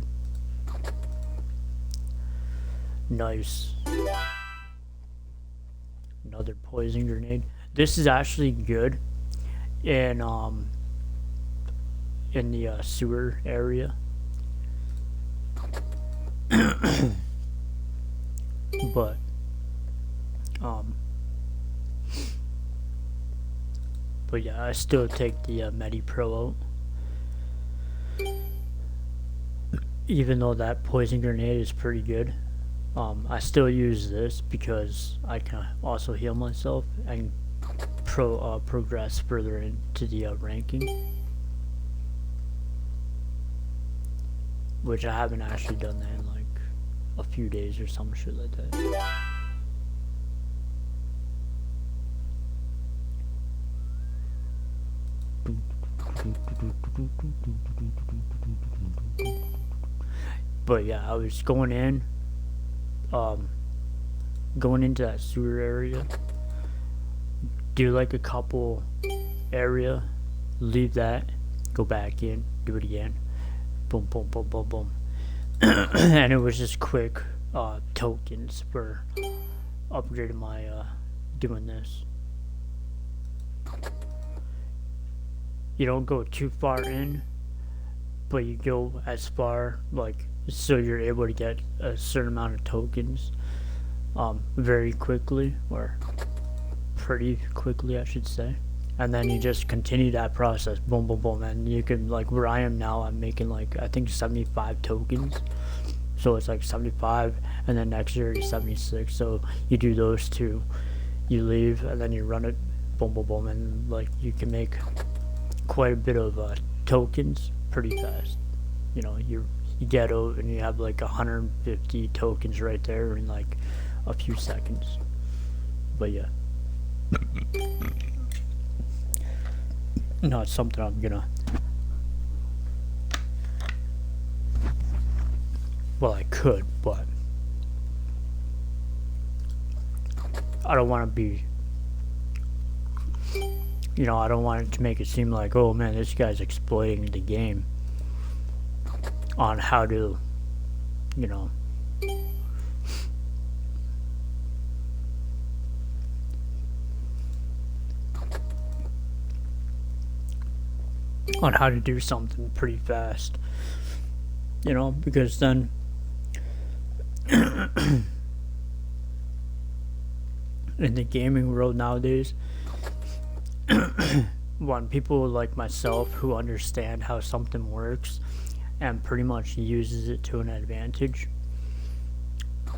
A: Nice. Another poison grenade. This is actually good in the sewer area. But yeah, I still take the Medi-Pro out. Even though that poison grenade is pretty good, I still use this because I can also heal myself and progress further into the ranking, which I haven't actually done that in like a few days or some shit like that. But yeah, I was going into that sewer area, do like a couple area, leave that, go back in, do it again, boom, boom, boom, boom, boom. And it was just quick tokens for upgrading my doing this. You don't go too far in, but you go as far, like, so you're able to get a certain amount of tokens very quickly, or pretty quickly I should say, and then you just continue that process, boom boom boom, and you can, like where I am now, I'm making like I think 75 tokens, so it's like 75, and then next year is 76, so you do those two, you leave, and then you run it, boom boom boom, and like you can make quite a bit of tokens pretty fast. You know, you get out and you have like 150 tokens right there in like a few seconds. But yeah. Not something I'm gonna, well, I could, but I don't want to be, you know, I don't want it to make it seem like, oh man, this guy's exploiting the game on how to, you know, on how to do something pretty fast, you know, because then in the gaming world nowadays, when people like myself who understand how something works and pretty much uses it to an advantage,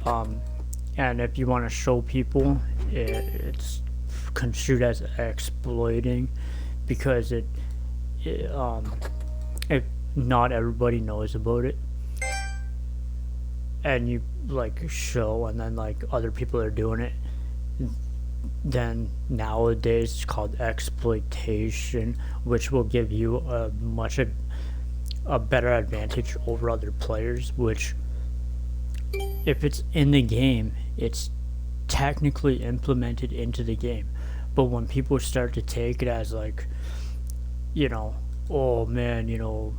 A: um, and if you want to show people, it's construed as exploiting because if not everybody knows about it, and you like show, and then like other people are doing it, then nowadays it's called exploitation, which will give you a better advantage over other players. Which, if it's in the game, it's technically implemented into the game. But when people start to take it as like, oh man,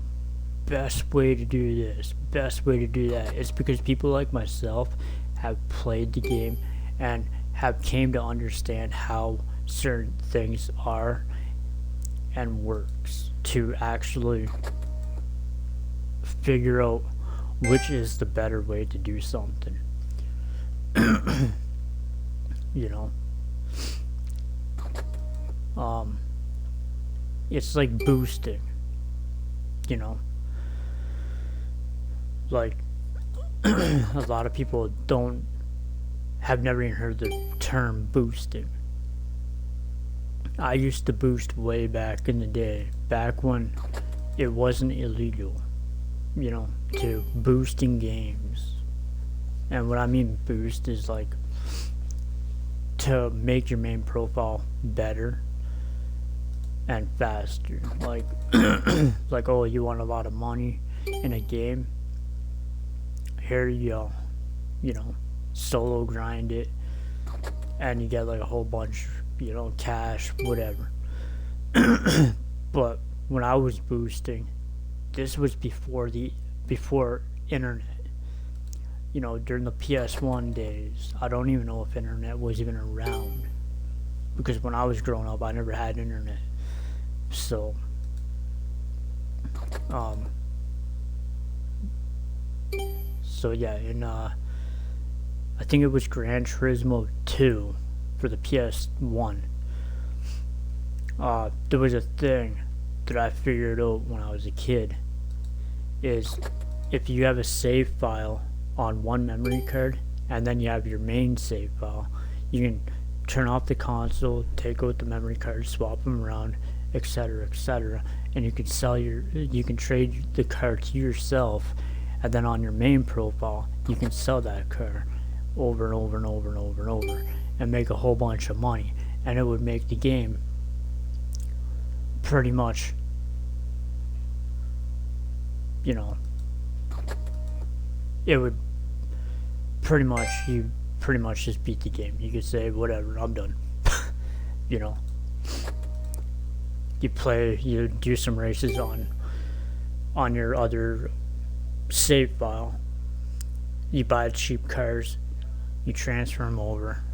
A: best way to do this, best way to do that, it's because people like myself have played the game and have came to understand how certain things are and works to actually figure out which is the better way to do something. you know um it's like boosting, you know like a lot of people have never even heard the term boosting. I used to boost way back in the day, back when it wasn't illegal, to boosting games. And what I mean boost is like to make your main profile better and faster. Like like, oh, you want a lot of money in a game? Here you go. Solo grind it and you get like a whole bunch, cash, whatever. But when I was boosting, this was before internet. During the PS1 days, I don't even know if internet was even around, because when I was growing up, I never had internet. So, yeah, and I think it was Gran Turismo 2 for the PS1. There was a thing that I figured out when I was a kid, is if you have a save file on one memory card and then you have your main save file, you can turn off the console, take out the memory card, swap them around, etc., etc., and you can trade the card to yourself, and then on your main profile you can sell that card over and over and over and over and over and make a whole bunch of money, and it would make the game pretty much, it would you pretty much just beat the game. You could say, whatever, I'm done. You do some races on your other save file, you buy cheap cars, you transfer them over.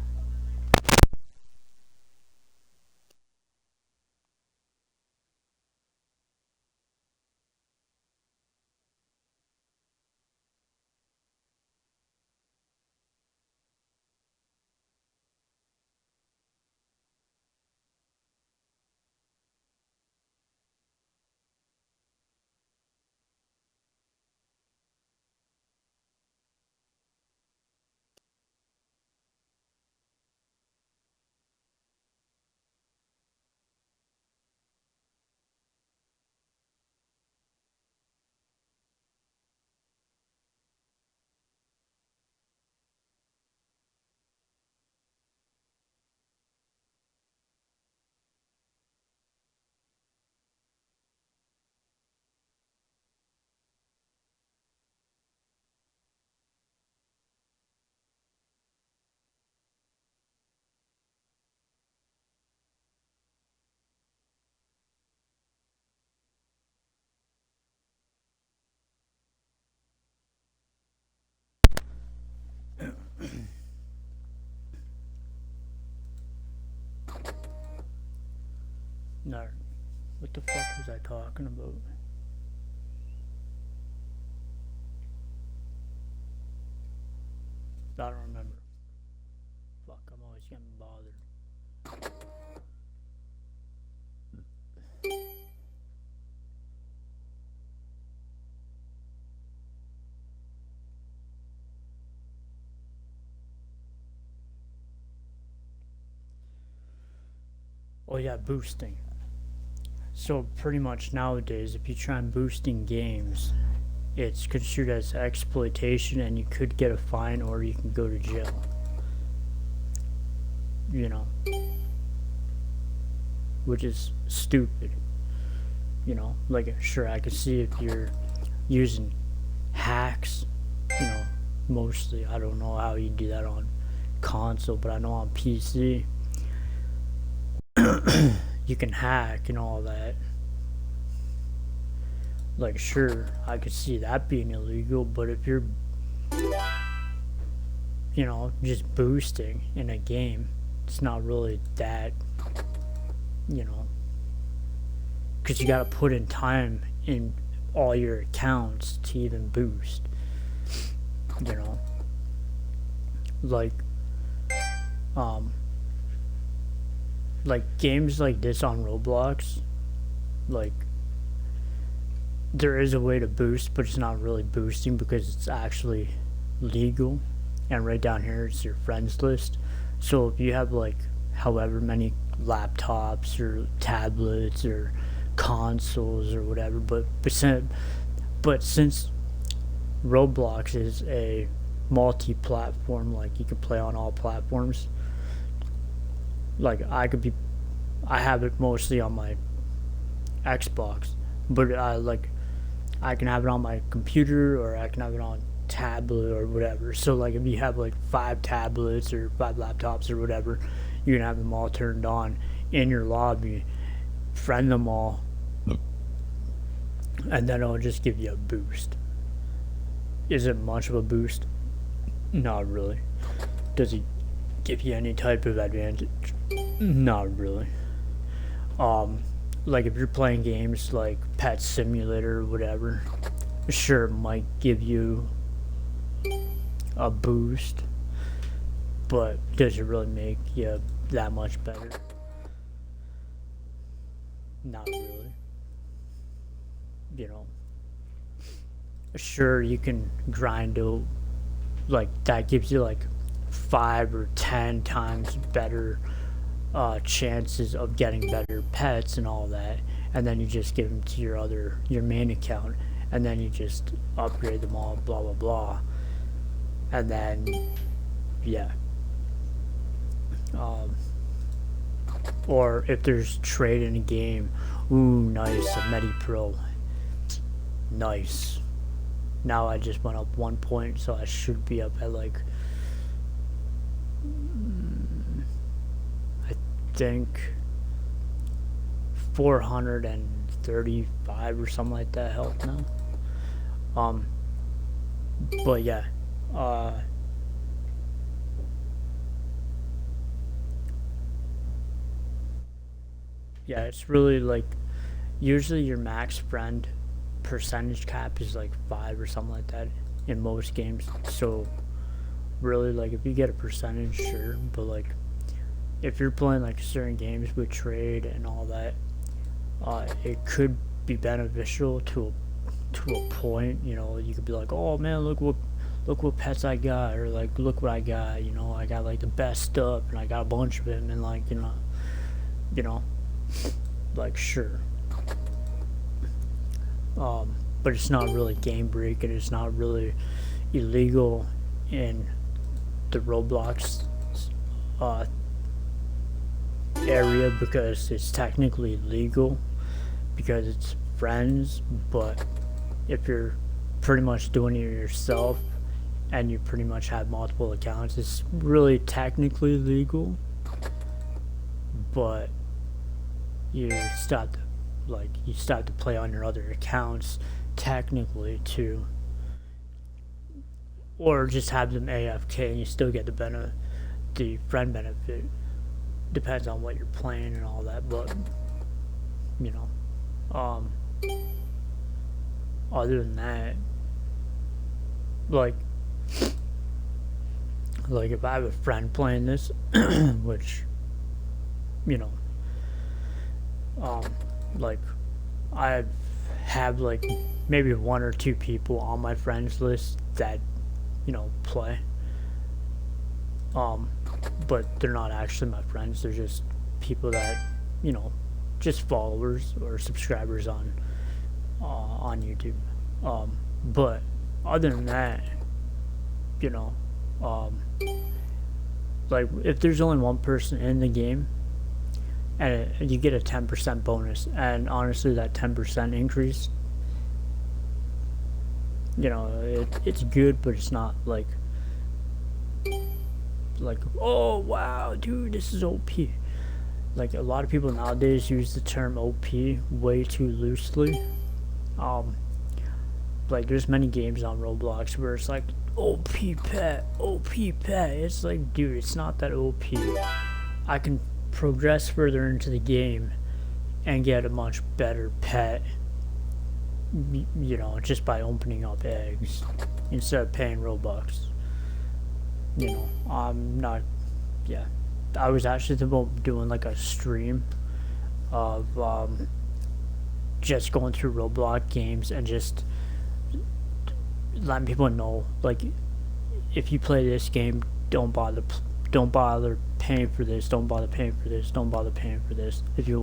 A: No, what the fuck was I talking about? I don't remember. Fuck, I'm always getting bothered. Oh yeah, boosting. So pretty much nowadays, if you try and boost in games, it's considered as exploitation, and you could get a fine or you can go to jail. You know, which is stupid. You know, like sure I could see if you're using hacks. You know, mostly I don't know how you do that on console, but I know on PC you can hack and all that. Like sure I could see that being illegal, but if you're, you know, just boosting in a game, it's not really that, you know, because you gotta put in time in all your accounts to even boost, you know, like um like games like this on Roblox, like there is a way to boost, but it's not really boosting because it's actually legal. And right down here it's your friends list. So if you have like however many laptops or tablets or consoles or whatever, but since Roblox is a multi-platform, like you can play on all platforms. Like I have it mostly on my Xbox, but I can have it on my computer or I can have it on tablet or whatever. So like if you have like 5 tablets or 5 laptops or whatever, you can have them all turned on in your lobby, friend them all, and then it'll just give you a boost. Is it much of a boost? Not really. Does it give you any type of advantage? Not really. Like if you're playing games like Pet Simulator or whatever, sure it might give you a boost, but does it really make you that much better? Not really. You know, sure you can grind to, like that gives you like 5 or 10 times better chances of getting better pets and all that, and then you just give them to your main account, and then you just upgrade them all, blah blah blah, and then yeah. Um, or if there's trade in a game, ooh nice, a Medi Pro, nice. Now I just went up 1 point, so I should be up at like I think 435 or something like that health now. But yeah, yeah, it's really like usually your max friend percentage cap is like 5 or something like that in most games. So really, like if you get a percentage, sure, but like if you're playing like certain games with trade and all that, it could be beneficial to a point. You know, you could be like, oh man, look what pets I got, or like look what I got. You know, I got like the best stuff, and I got a bunch of them, and like you know, like sure. But it's not really game breaking. It's not really illegal in the Roblox uh, area because it's technically legal because it's friends. But if you're pretty much doing it yourself and you pretty much have multiple accounts, it's really technically legal. But you start to play on your other accounts technically too, or just have them AFK and you still get the friend benefit. Depends on what you're playing and all that, but you know, other than that, like if I have a friend playing this, which you know, like I have like maybe 1 or 2 people on my friends list that play, but they're not actually my friends. They're just people that you know, just followers or subscribers on YouTube. But other than that, you know, um, like if there's only one person in the game, and you get a 10% bonus, and honestly, that 10% increase, you know, it's good, but it's not like oh wow, dude, this is OP. Like a lot of people nowadays use the term OP way too loosely. Like there's many games on Roblox where it's like OP pet, OP pet. It's like, dude, it's not that OP. I can progress further into the game and get a much better pet, you know, just by opening up eggs instead of paying Robux. You know, I'm not, yeah. I was actually thinking about doing like a stream of just going through Roblox games and just letting people know, like, if you play this game, don't bother paying for this, don't bother paying for this, don't bother paying for this. If you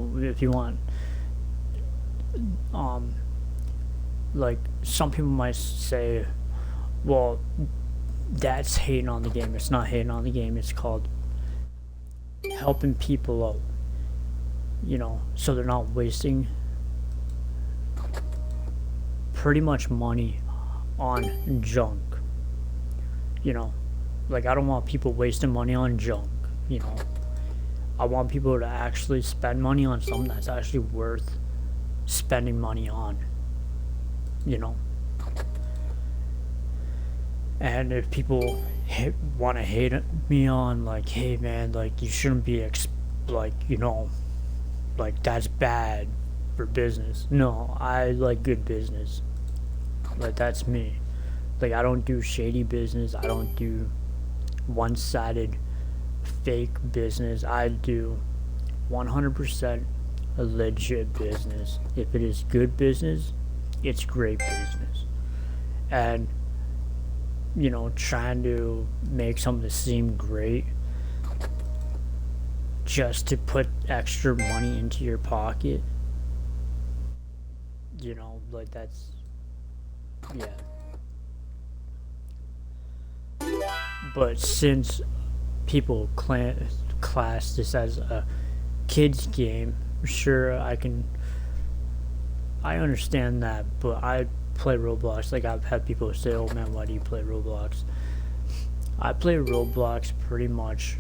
A: want, like some people might say, well, that's hating on the game. It's not hating on the game. It's called helping people out, you know, so they're not wasting pretty much money on junk. You know, like I don't want people wasting money on junk, you know. I want people to actually spend money on something that's actually worth spending money on, you know. And if people want to hate me on, like, hey man, like you shouldn't be like, you know, like that's bad for business. No, I like good business. Like that's me. Like I don't do shady business. I don't do one-sided fake business. I do 100% a legit business. If it is good business, it's great business. And you know, trying to make something seem great just to put extra money into your pocket, you know, like that's, yeah. But since people class this as a kids game, sure, I understand that, but I play Roblox. Like I've had people say, oh man, why do you play Roblox? I play Roblox pretty much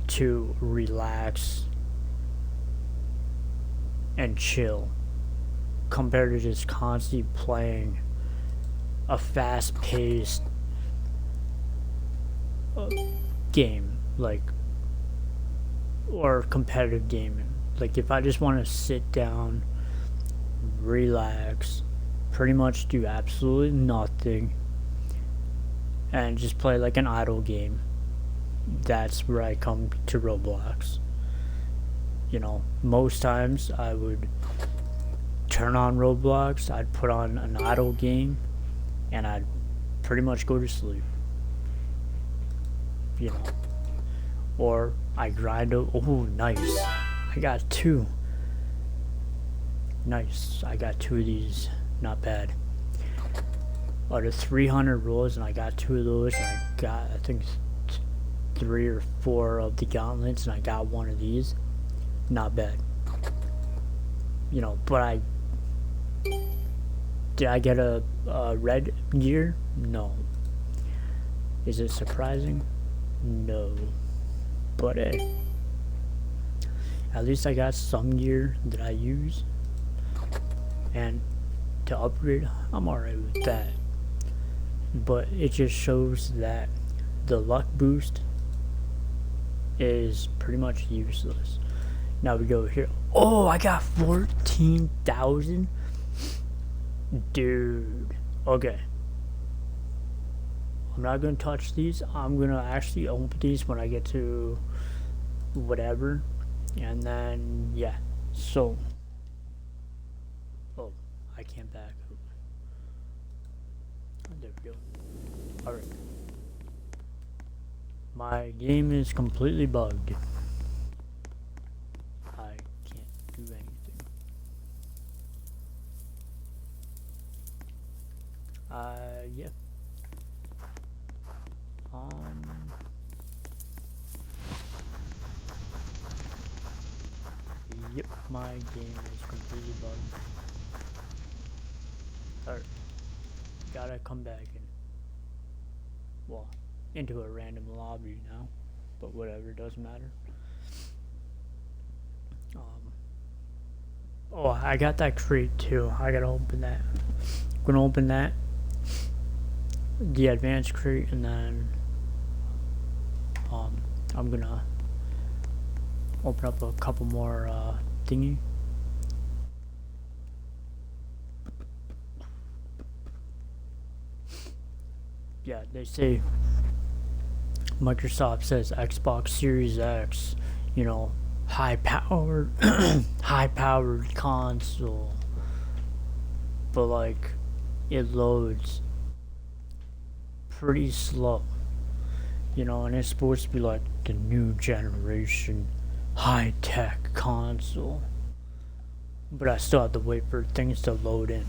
A: to relax and chill, compared to just constantly playing a fast-paced game, like, or competitive gaming. Like if I just want to sit down, relax, pretty much do absolutely nothing, and just play like an idle game, that's where I come to Roblox. You know, most times I would turn on Roblox, I'd put on an idle game, and I'd pretty much go to sleep. You know, or I grind. Oh, nice! I got two. Nice! I got two of these. Not bad. Out of 300 rolls, and I got two of those, and I got, I think, 3 or 4 of the gauntlets, and I got one of these. Not bad. You know, but did I get a red gear? No. Is it surprising? No. But hey, at least I got some gear that I use, and to upgrade, I'm alright with that. But it just shows that the luck boost is pretty much useless. Now we go here. Oh, I got 14,000? Dude. Okay. I'm not gonna touch these. I'm gonna actually open these when I get to whatever. And then, yeah. So. Oh, I can't back up. There we go. Alright. My game is completely bugged. I can't. Yeah. Yep, my game is completely bugged. Alright, gotta come back in. Well, into a random lobby now, but whatever, doesn't matter. Oh, I got that crate too. I gotta open that. I'm gonna open that, the advanced crate, and then I'm gonna open up a couple more thingy. Yeah, they say Microsoft says Xbox Series X, you know, high powered high powered console, but like it loads pretty slow, you know, and it's supposed to be like the new generation high tech console, but I still have to wait for things to load in.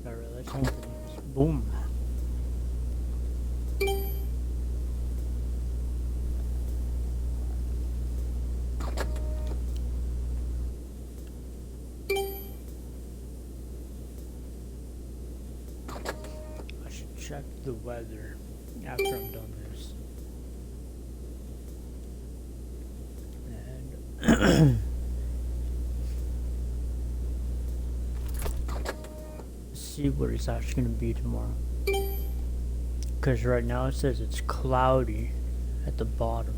A: Alright, let's open this. Boom. I should check the weather after I'm done this. And see what it's actually going to be tomorrow, because right now it says it's cloudy at the bottom,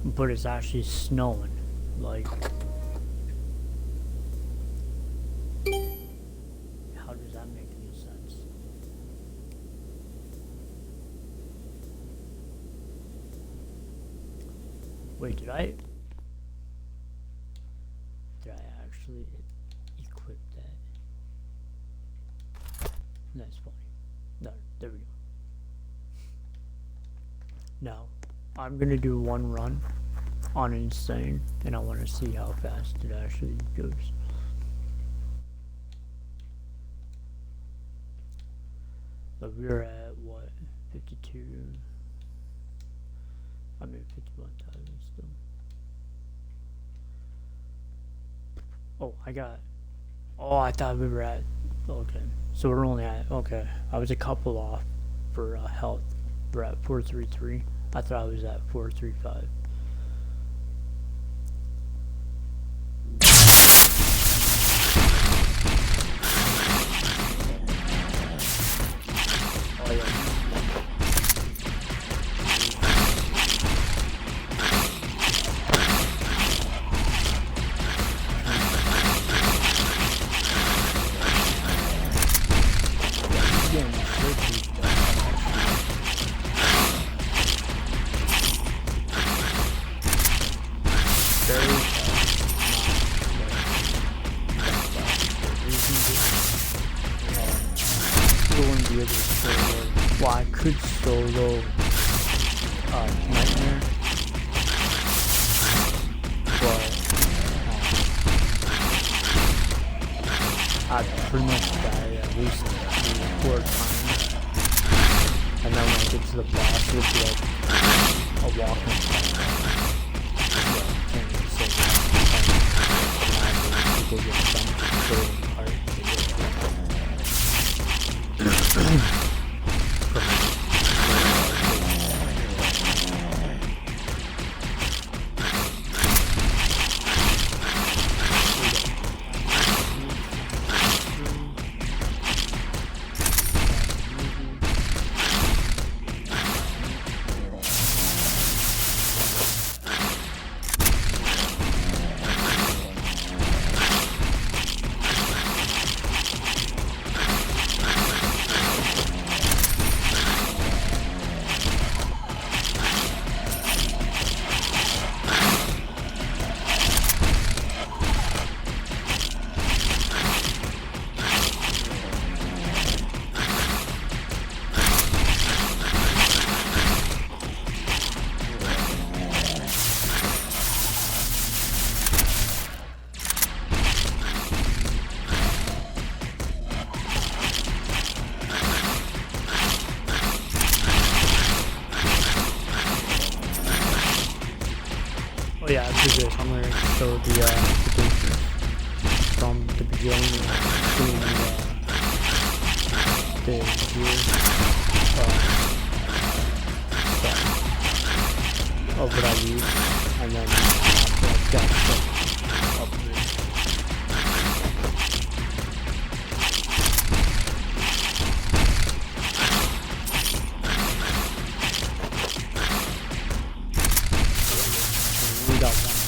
A: but it's actually snowing. Like, how does that make any sense? Wait, did I actually equip that? That's funny. No, there we go. Now, I'm gonna do one run on Insane, and I want to see how fast it actually goes. But we're at what? 52? I mean 51,000 still. Oh, I thought we were at, okay. So we're only at, okay. I was a couple off for health. We're at 433. I thought I was at 435. Oh yeah. Well, I could solo Nightmare, but I pretty much die at least 4 times, and then when I get to the boss, it'll be like a walking people get yeah, after this, I'm gonna show the difference from the beginning to the year of what I use, and then after I've got stuff upgrade. We got one more.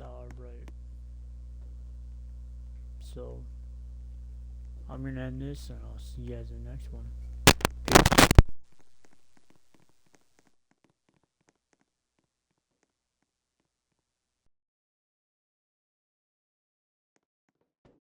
A: Alright. So, I'm gonna end this and I'll see you guys in the next one.